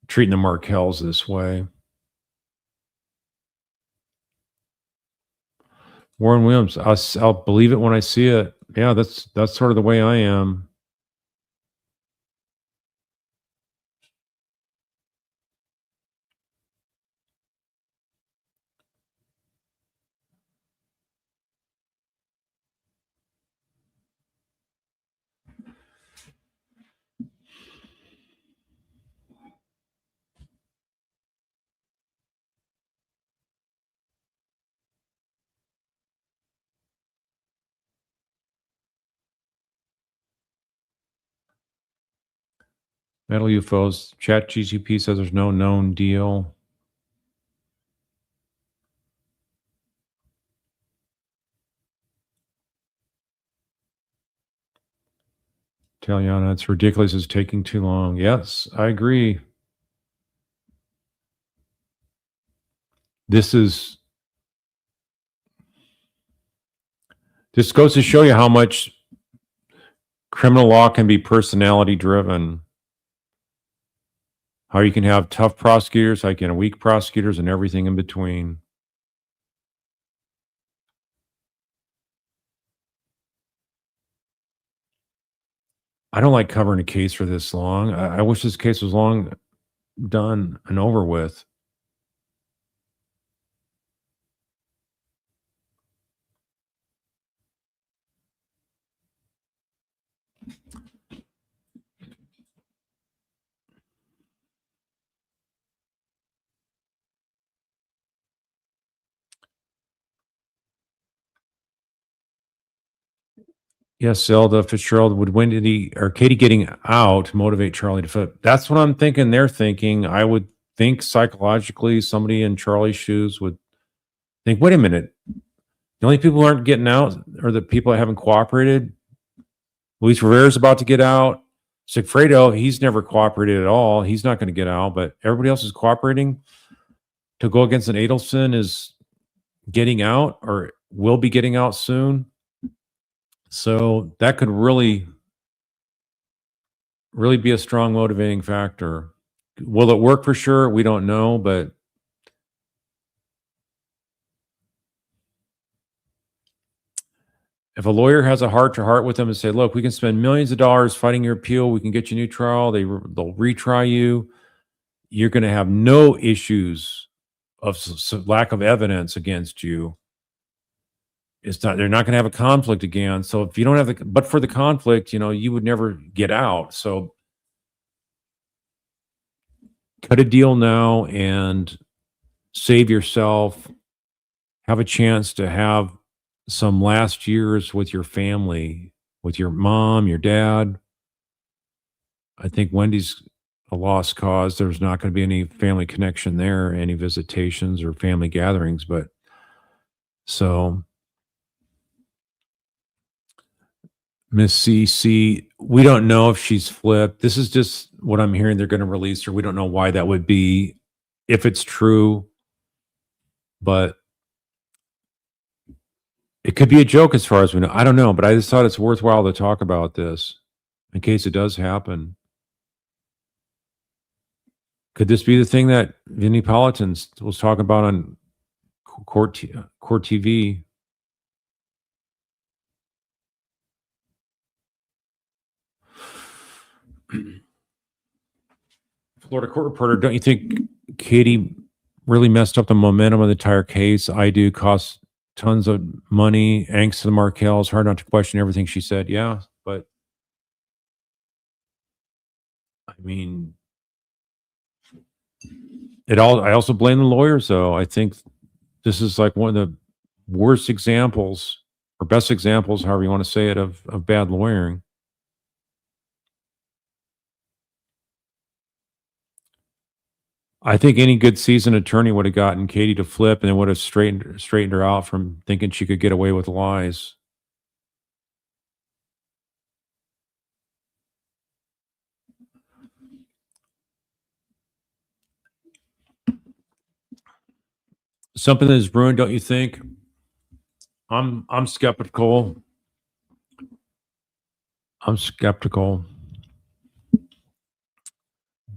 treating the Markels this way. Warren Williams, I'll believe it when I see it. Yeah, that's sort of the way I am. Metal UFOs. Chat GTP says there's no known deal. Taliana, it's ridiculous. It's taking too long. Yes, I agree. This goes to show you how much criminal law can be personality driven. How you can have tough prosecutors, how you can have weak prosecutors, and everything in between. I don't like covering a case for this long. I wish this case was long done and over with. Yes, Zelda Fitzgerald, would Wendy or Katie getting out motivate Charlie to flip? That's what I'm thinking. They're thinking. I would think psychologically, somebody in Charlie's shoes would think, wait a minute. The only people who aren't getting out are the people that haven't cooperated. Luis Rivera's about to get out. Sigfredo, he's never cooperated at all. He's not going to get out, but everybody else is cooperating. To go against an Adelson is getting out or will be getting out soon. So that could really be a strong motivating factor. Will it work for sure? We don't know, but if a lawyer has a heart to heart with them and say, look, we can spend millions of dollars fighting your appeal, we can get you a new trial, they'll retry you, you're going to have no issues of lack of evidence against you. They're not going to have a conflict again. So if you don't have but for the conflict, you would never get out. So cut a deal now and save yourself, have a chance to have some last years with your family, with your mom, your dad. I think Wendy's a lost cause. There's not going to be any family connection there, any visitations or family gatherings, but so Miss CC, we don't know if she's flipped. This is just what I'm hearing. They're going to release her. We don't know why that would be, if it's true, but it could be a joke as far as we know. I don't know, but I just thought it's worthwhile to talk about this in case it does happen. Could this be the thing that Vinnie Politan was talking about on Court TV? Florida court reporter, don't you think Katie really messed up the momentum of the entire case? I do. Cost tons of money, angst to the Markels. Hard not to question everything she said. Yeah, but I mean, I also blame the lawyers, though. I think this is like one of the worst examples or best examples, however you want to say it, of bad lawyering. I think any good seasoned attorney would have gotten Katie to flip and then would have straightened her out from thinking she could get away with lies. Something that is ruined, don't you think? I'm skeptical. I'm skeptical.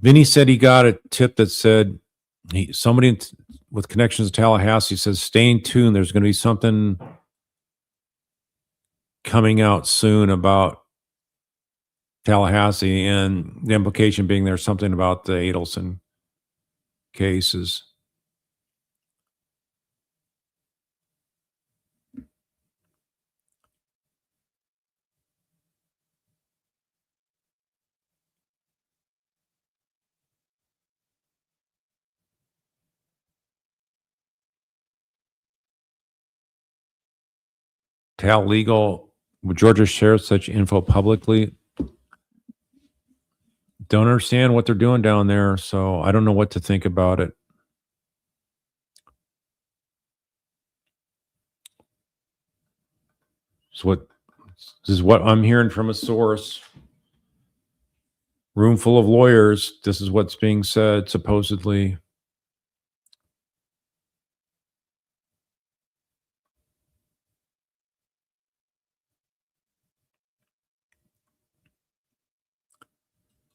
Vinny said he got a tip that said somebody with connections to Tallahassee says, stay tuned. There's going to be something coming out soon about Tallahassee, and the implication being there's something about the Adelson cases. Tal Legal, would Georgia share such info publicly? Don't understand what they're doing down there, so I don't know what to think about it. This is what I'm hearing from a source. Room full of lawyers. This is what's being said, supposedly.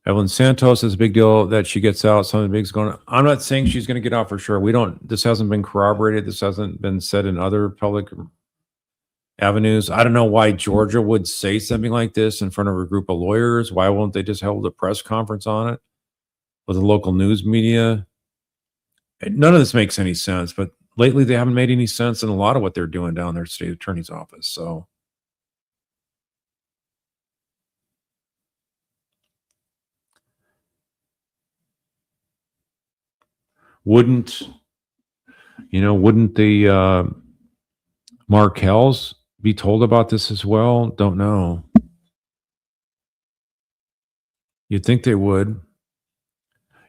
Evelyn Santos is a big deal that she gets out. Something big's going on. I'm not saying she's going to get out for sure. This hasn't been corroborated. This hasn't been said in other public avenues. I don't know why Georgia would say something like this in front of a group of lawyers. Why won't they just hold a press conference on it with the local news media? None of this makes any sense, but lately they haven't made any sense in a lot of what they're doing down there at state attorney's office. So wouldn't the Markels be told about this as well? Don't know. You'd think they would.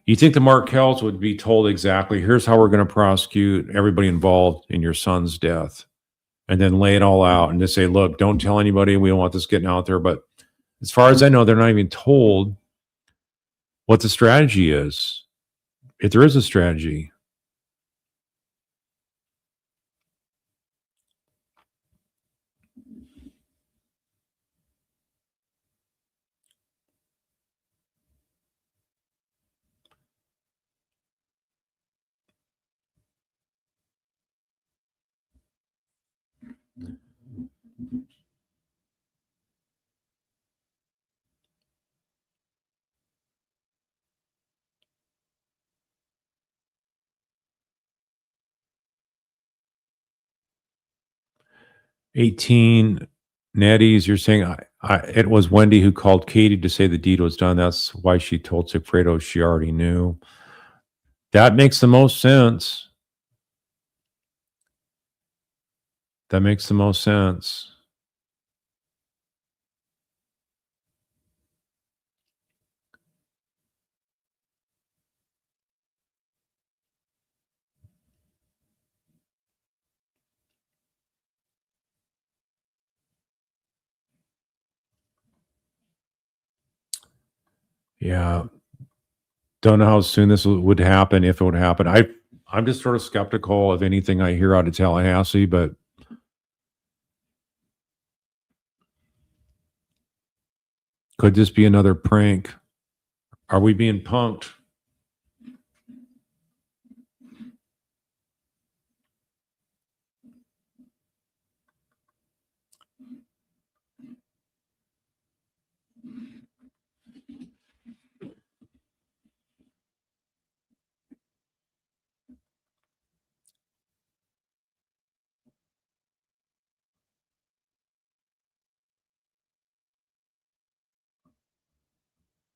You think the Markels would be told exactly, here's how we're going to prosecute everybody involved in your son's death, and then lay it all out and just say, look, don't tell anybody. We don't want this getting out there. But as far as I know, they're not even told what the strategy is, if there is a strategy. $18 Natties, you're saying it was Wendy who called Katie to say the deed was done. That's why she told Sigfredo she already knew. That makes the most sense. That makes the most sense. Yeah. Don't know how soon this would happen, if it would happen. I'm just sort of skeptical of anything I hear out of Tallahassee, but could this be another prank? Are we being punked?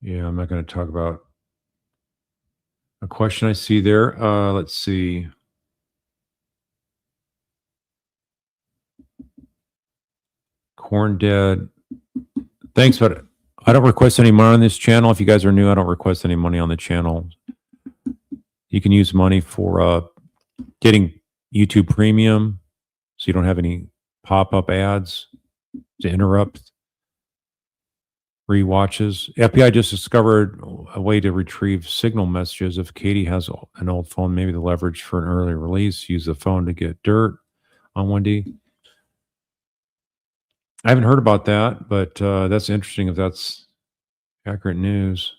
Yeah, I'm not going to talk about a question I see there. Let's see. Corn Dead. Thanks, but I don't request any money on this channel. If you guys are new, I don't request any money on the channel. You can use money for getting YouTube Premium, so you don't have any pop-up ads to interrupt rewatches. FBI just discovered a way to retrieve signal messages. If Katie has an old phone, maybe the leverage for an early release. Use the phone to get dirt on Wendy. I haven't heard about that, but that's interesting if that's accurate news.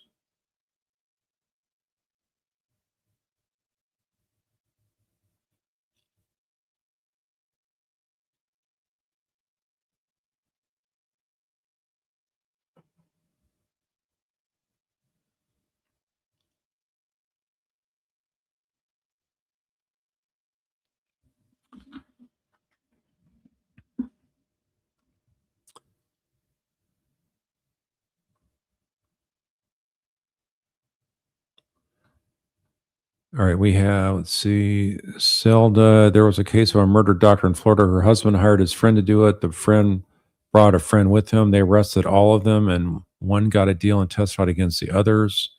All right, we have, let's see, Zelda. There was a case of a murder doctor in Florida. Her husband hired his friend to do it. The friend brought a friend with him. They arrested all of them, and one got a deal and testified against the others.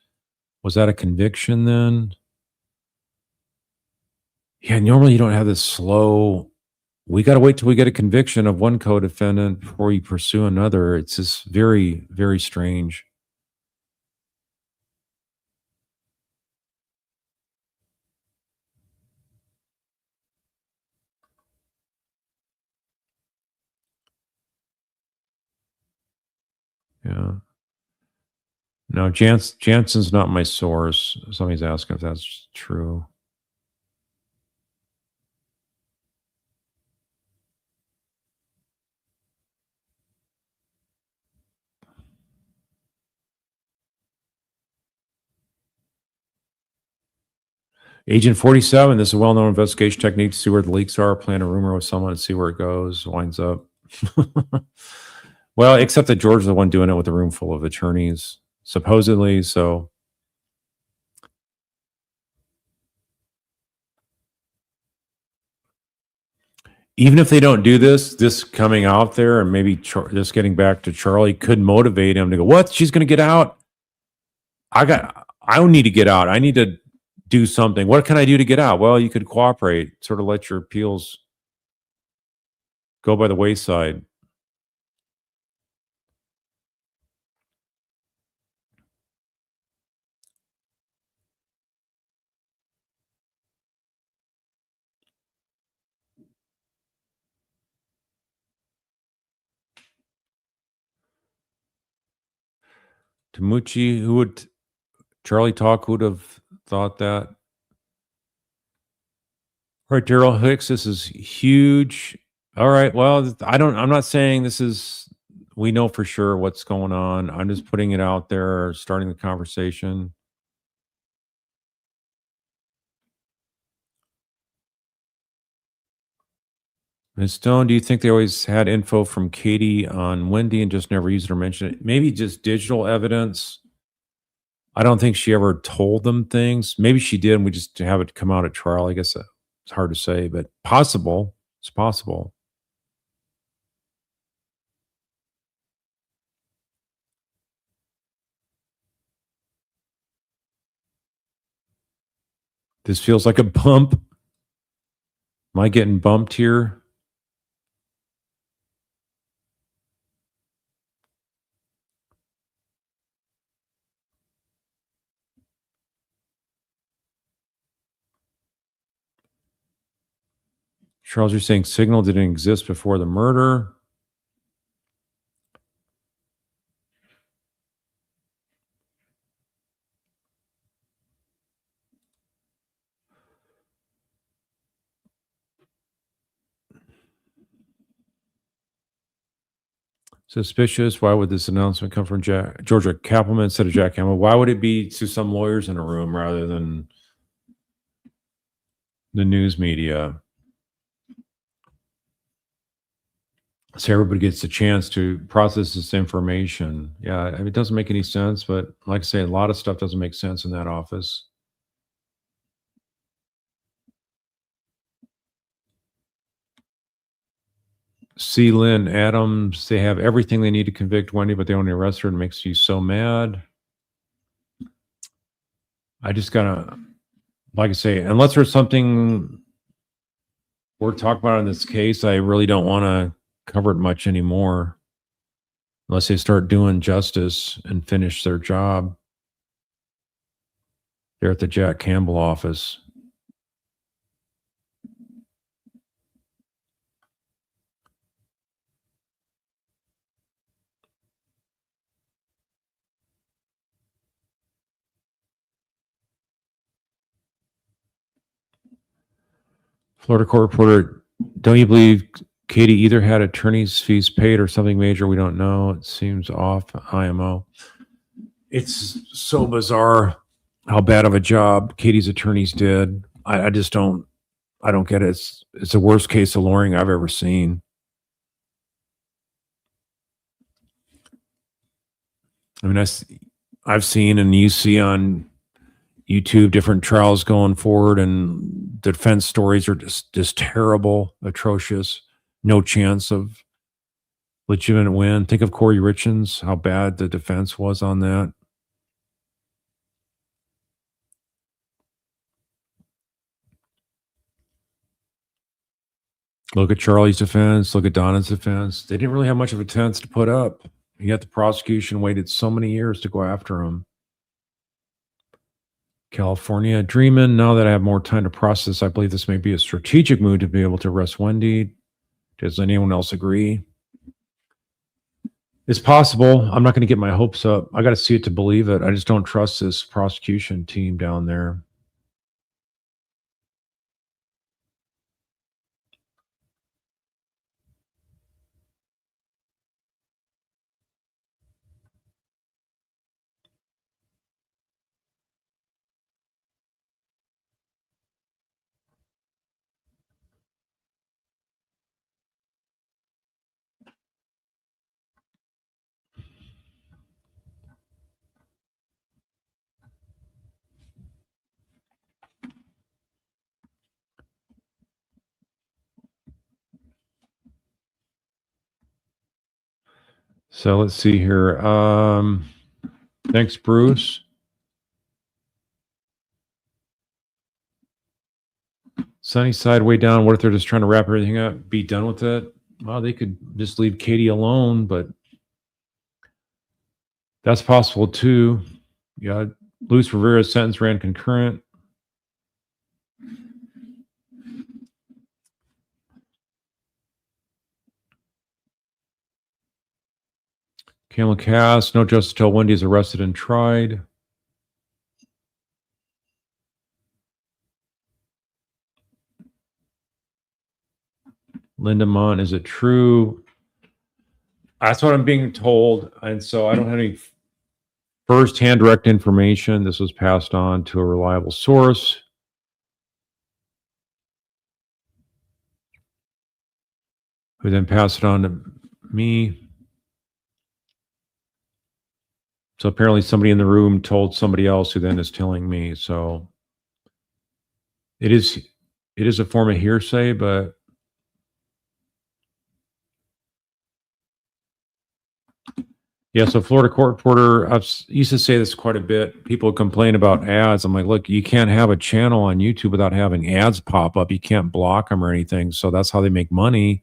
Was that a conviction then? Yeah, normally you don't have this slow. We got to wait till we get a conviction of one co-defendant before you pursue another. It's just very, very strange. Yeah. No, Jansen's not my source. Somebody's asking if that's true. Agent 47, this is a well-known investigation technique to see where the leaks are, plan a rumor with someone and see where it goes, winds up. Well, except that George is the one doing it with a room full of attorneys, supposedly. So even if they don't do this, this coming out there and maybe this getting back to Charlie could motivate him to go, what? She's going to get out? I don't need to get out. I need to do something. What can I do to get out? Well, you could cooperate, sort of let your appeals go by the wayside. Tamuchi, who would Charlie Talk would have thought that? All right, Daryl Hicks, this is huge. All right, well, I'm not saying this is, we know for sure what's going on. I'm just putting it out there, starting the conversation. Ms. Stone, do you think they always had info from Katie on Wendy and just never used it or mentioned it? Maybe just digital evidence. I don't think she ever told them things. Maybe she did, and we just have it come out at trial. I guess it's hard to say, but possible. It's possible. This feels like a bump. Am I getting bumped here? Charles, you're saying signal didn't exist before the murder. Suspicious. Why would this announcement come from Georgia Cappleman instead of Jack Hamill? Why would it be to some lawyers in a room rather than the news media? so everybody gets a chance to process this information. Yeah, I mean, it doesn't make any sense, but like I say, a lot of stuff doesn't make sense in that office. C. Lynn Adams, they have everything they need to convict Wendy, but they only arrest her. It makes you so mad. I just gotta, like I say, unless there's something we're talking about in this case, I really don't want to cover it much anymore unless they start doing justice and finish their job. They're at the Jack Campbell office. Florida court reporter, don't you believe Katie either had attorney's fees paid or something major? We don't know. It seems off. IMO. It's so bizarre how bad of a job Katie's attorneys did. I just don't. I don't get it. It's the worst case of lawyering I've ever seen. I mean, I've seen and you see on YouTube different trials going forward, and the defense stories are just terrible, atrocious. No chance of legitimate win. Think of Corey Richens, how bad the defense was on that. Look at Charlie's defense. Look at Donna's defense. They didn't really have much of a defense to put up. Yet the prosecution waited so many years to go after him. California dreaming. Now that I have more time to process, I believe this may be a strategic move to be able to arrest Wendy. Does anyone else agree? It's possible. I'm not going to get my hopes up. I got to see it to believe it. I just don't trust this prosecution team down there. So let's see here. Thanks, Bruce. Sunny side way down. What if they're just trying to wrap everything up, be done with it? Well, they could just leave Katie alone, but that's possible too. Yeah, Luis Rivera's sentence ran concurrent. Camel Cass, no justice till Wendy is arrested and tried. Linda Mont, is it true? That's what I'm being told. And so I don't have any first-hand direct information. This was passed on to a reliable source, who then passed it on to me. So apparently somebody in the room told somebody else who then is telling me. So it is a form of hearsay, but yeah, so Florida court reporter, used to say this quite a bit. People complain about ads. I'm like, look, you can't have a channel on YouTube without having ads pop up. You can't block them or anything. So that's how they make money.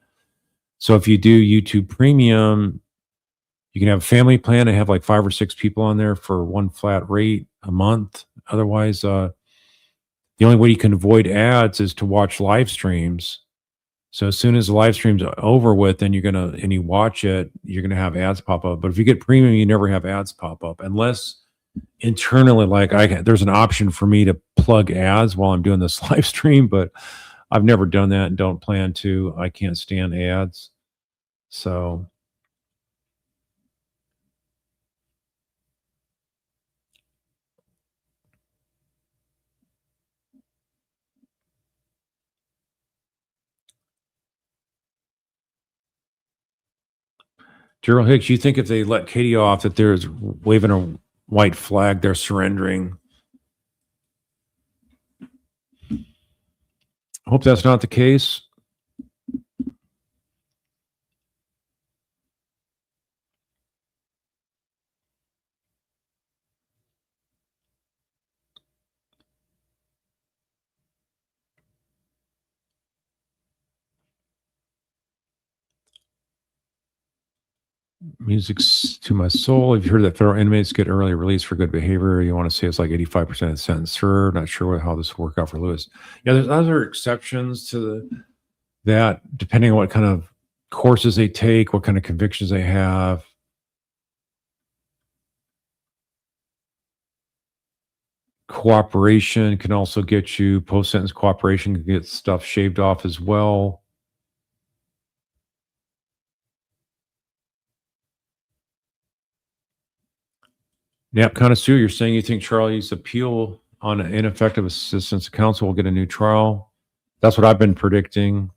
So if you do YouTube Premium, you can have a family plan and have like 5 or 6 people on there for one flat rate a month. Otherwise, the only way you can avoid ads is to watch live streams. So as soon as the live stream's over with, then and you watch it, you're gonna have ads pop up. But if you get premium, you never have ads pop up unless internally, like there's an option for me to plug ads while I'm doing this live stream, but I've never done that and don't plan to. I can't stand ads. So Gerald Hicks, you think if they let Katie off that there's waving a white flag, they're surrendering? Hope that's not the case. Music's to my soul. Have you heard that federal inmates get early release for good behavior? You want to say it's like 85% of the sentence served. Not sure how this will work out for Lewis. Yeah, there's other exceptions to that, depending on what kind of courses they take, what kind of convictions they have. Cooperation can also get you, post-sentence cooperation can get stuff shaved off as well. Yep, kind of Sue, you're saying you think Charlie's appeal on ineffective assistance to counsel will get a new trial. That's what I've been predicting.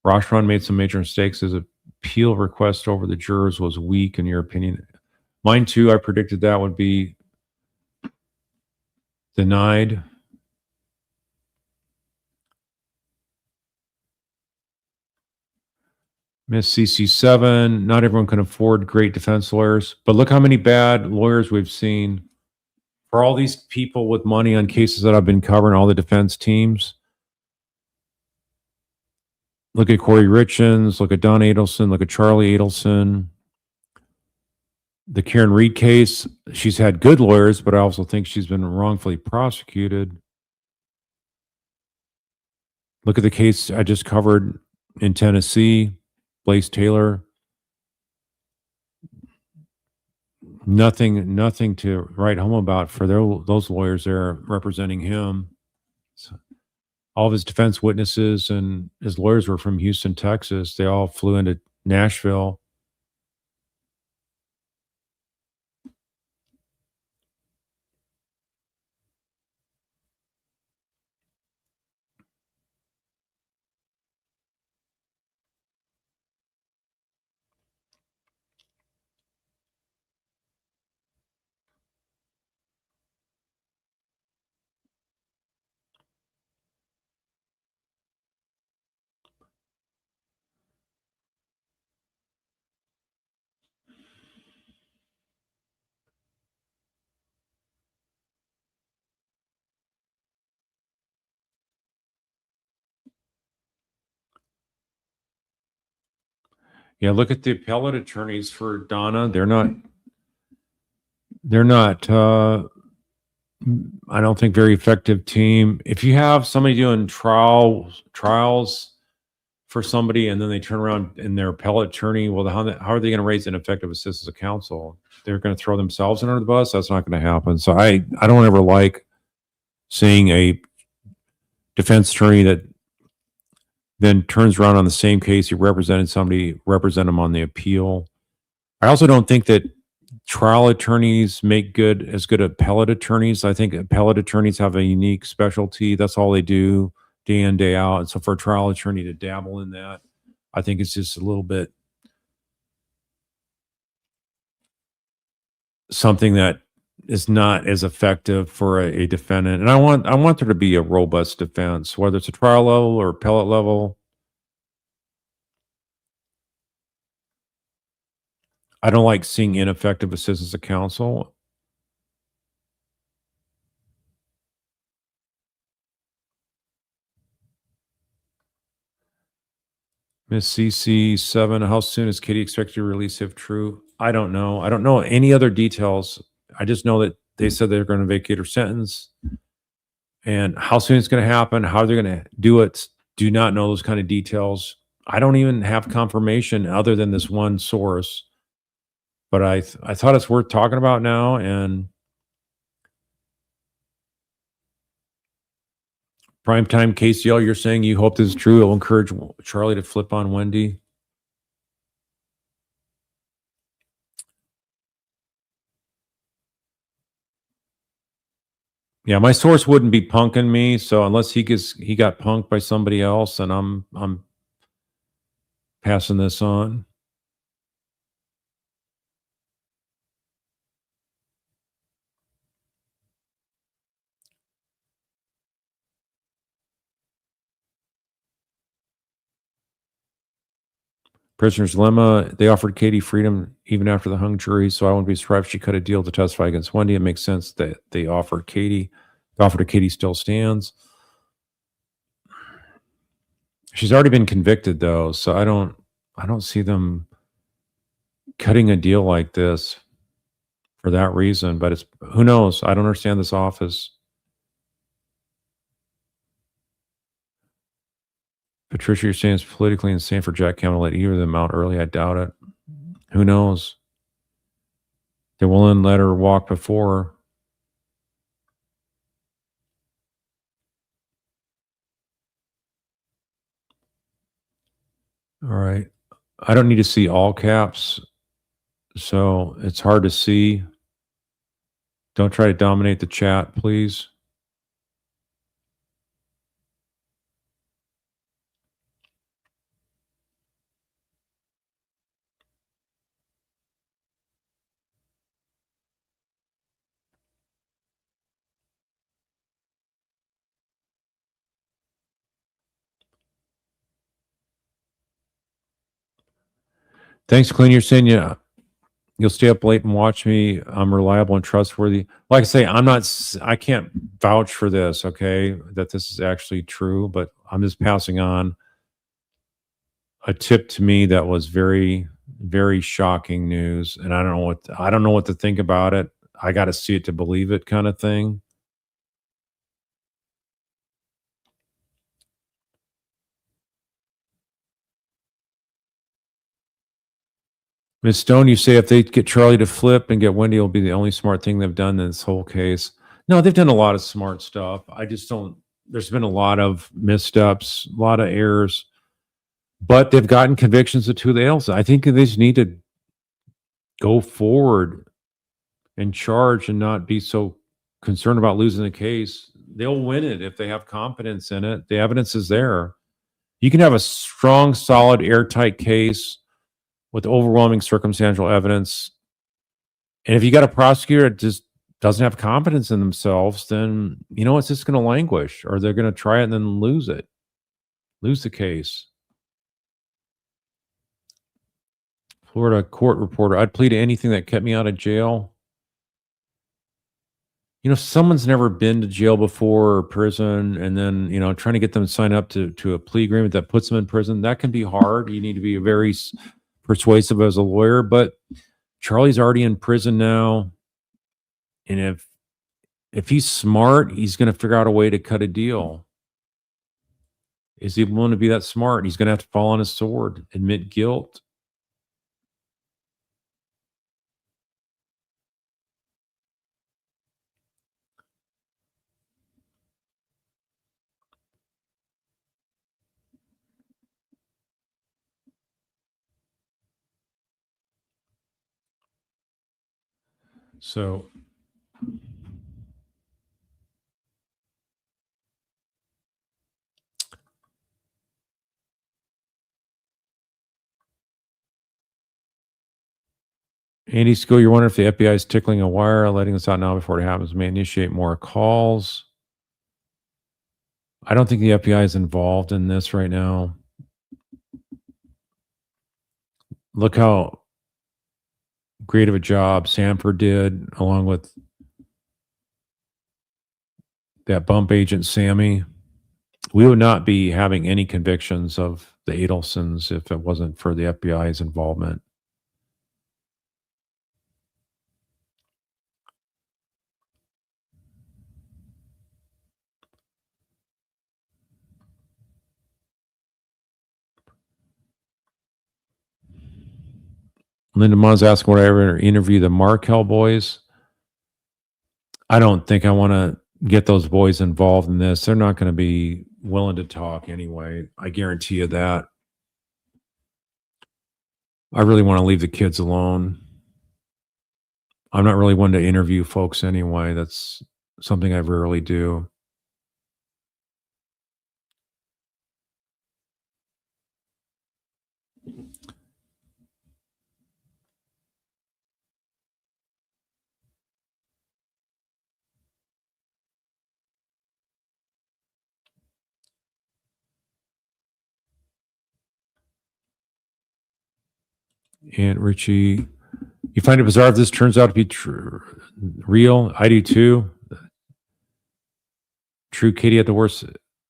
Rashran made some major mistakes. His appeal request over the jurors was weak, in your opinion. Mine too, I predicted that would be denied. Miss CC7, not everyone can afford great defense lawyers, but look how many bad lawyers we've seen. For all these people with money on cases that I've been covering, all the defense teams. Look at Corey Richens, look at Don Adelson, look at Charlie Adelson. The Karen Reed case, she's had good lawyers, but I also think she's been wrongfully prosecuted. Look at the case I just covered in Tennessee, Blaze Taylor. Nothing to write home about for those lawyers there representing him. So all of his defense witnesses and his lawyers were from Houston, Texas. They all flew into Nashville. Yeah, look at the appellate attorneys for Donna. They're not I don't think very effective team. If you have somebody doing trials for somebody and then they turn around and their appellate attorney, well, how are they going to raise ineffective assistance of counsel? They're going to throw themselves under the bus. That's not going to happen. So I don't ever like seeing a defense attorney that then turns around on the same case he represented somebody, represent them on the appeal. I also don't think that trial attorneys make as good appellate attorneys. I think appellate attorneys have a unique specialty. That's all they do day in, day out. And so for a trial attorney to dabble in that, I think it's just a little bit something that is not as effective for a defendant. And I want there to be a robust defense, whether it's a trial level or appellate level. I don't like seeing ineffective assistance of counsel. Miss CC7, how soon is Katie expected to release if true? I don't know. I don't know any other details. I just know that they said they're going to vacate her sentence. And how soon it's going to happen, how they're going to do it, do not know those kind of details. I don't even have confirmation other than this one source. But I thought it's worth talking about now. And primetime KCL, you're saying you hope this is true. It'll encourage Charlie to flip on Wendy. Yeah, my source wouldn't be punking me. So unless he got punked by somebody else, and I'm passing this on. Prisoner's dilemma. They offered Katie freedom even after the hung jury, so I wouldn't be surprised if she cut a deal to testify against Wendy. It makes sense that they offered Katie. The offer to Katie still stands. She's already been convicted though, so I don't see them cutting a deal like this for that reason. But it's who knows? I don't understand this office. Patricia, you're saying it's politically insane for Jack Campbell to let either of them out early. I doubt it. Who knows? They won't let her walk before. All right. I don't need to see all caps, so it's hard to see. Don't try to dominate the chat, please. Thanks, Clean. You're saying you'll stay up late and watch me. I'm reliable and trustworthy. Like I say, I can't vouch for this, okay, that this is actually true, but I'm just passing on a tip to me that was very, very shocking news. And I don't know what to think about it. I got to see it to believe it kind of thing. Miss Stone, you say if they get Charlie to flip and get Wendy, it'll be the only smart thing they've done in this whole case. No, they've done a lot of smart stuff. I just don't. There's been a lot of missteps, a lot of errors, but they've gotten convictions of two else. I think they just need to go forward and charge and not be so concerned about losing the case. They'll win it if they have confidence in it. The evidence is there. You can have a strong, solid, airtight case with overwhelming circumstantial evidence. And if you got a prosecutor that just doesn't have confidence in themselves, then it's just going to languish, or they're going to try it and then lose the case. Florida court reporter, I'd plead to anything that kept me out of jail. If someone's never been to jail before or prison, and then trying to get them to sign up to a plea agreement that puts them in prison, that can be hard. You need to be very persuasive as a lawyer. But Charlie's already in prison now, and if he's smart, he's going to figure out a way to cut a deal. Is he willing to be that smart? He's going to have to fall on his sword, admit guilt. So Andy School, you're wondering if the FBI is tickling a wire, letting us out now before it happens may initiate more calls. I don't think the FBI is involved in this right now. Look how great of a job Sanford did, along with that bump agent Sammy. We would not be having any convictions of the Adelsons if it wasn't for the FBI's involvement. Linda Mons asking, would I ever interview the Markel boys? I don't think I want to get those boys involved in this. They're not going to be willing to talk anyway. I guarantee you that. I really want to leave the kids alone. I'm not really one to interview folks anyway. That's something I rarely do. And Richie, you find it bizarre if this turns out to be real? I do too. True, Katie had the worst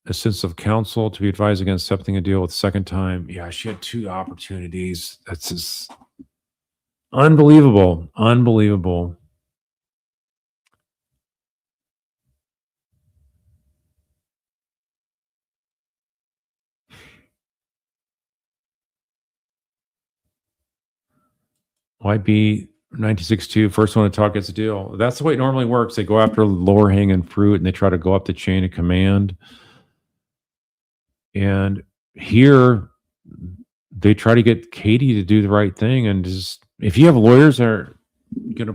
assistance of counsel to be advised against accepting a deal with second time. Yeah, she had 2 opportunities. That's just unbelievable. Unbelievable. YB 1962, first one to talk gets a deal. That's the way it normally works. They go after lower hanging fruit and they try to go up the chain of command. And here they try to get Katie to do the right thing. And just, if you have lawyers that are going to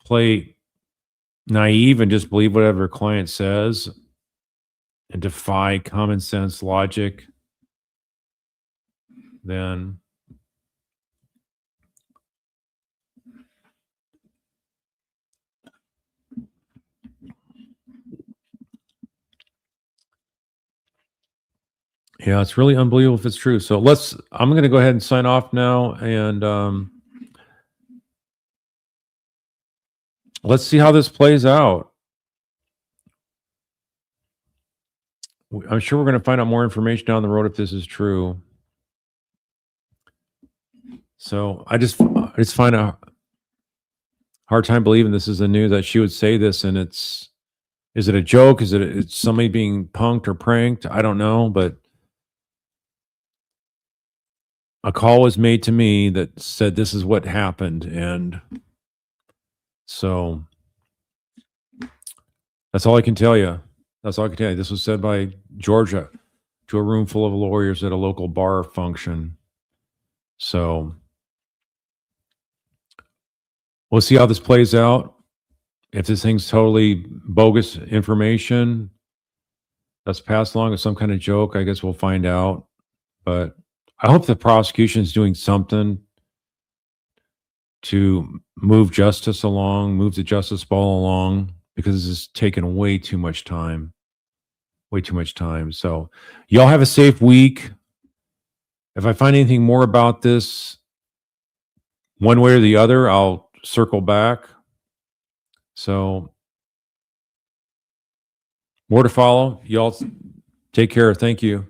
play naive and just believe whatever their client says and defy common sense logic, then yeah, it's really unbelievable if it's true. So I'm going to go ahead and sign off now, and let's see how this plays out. I'm sure we're going to find out more information down the road if this is true. So I just find a hard time believing this is the news, that she would say this, and is it a joke? Is it's somebody being punked or pranked? I don't know, but a call was made to me that said this is what happened, and so that's all I can tell you. That's all I can tell you. This was said by Georgia to a room full of lawyers at a local bar function. So we'll see how this plays out. If this thing's totally bogus information that's passed along as some kind of joke, I guess we'll find out. But I hope the prosecution is doing something to move justice along, move the justice ball along, because this is taking way too much time. Way too much time. So y'all have a safe week. If I find anything more about this, one way or the other, I'll circle back. So more to follow. Y'all take care. Thank you.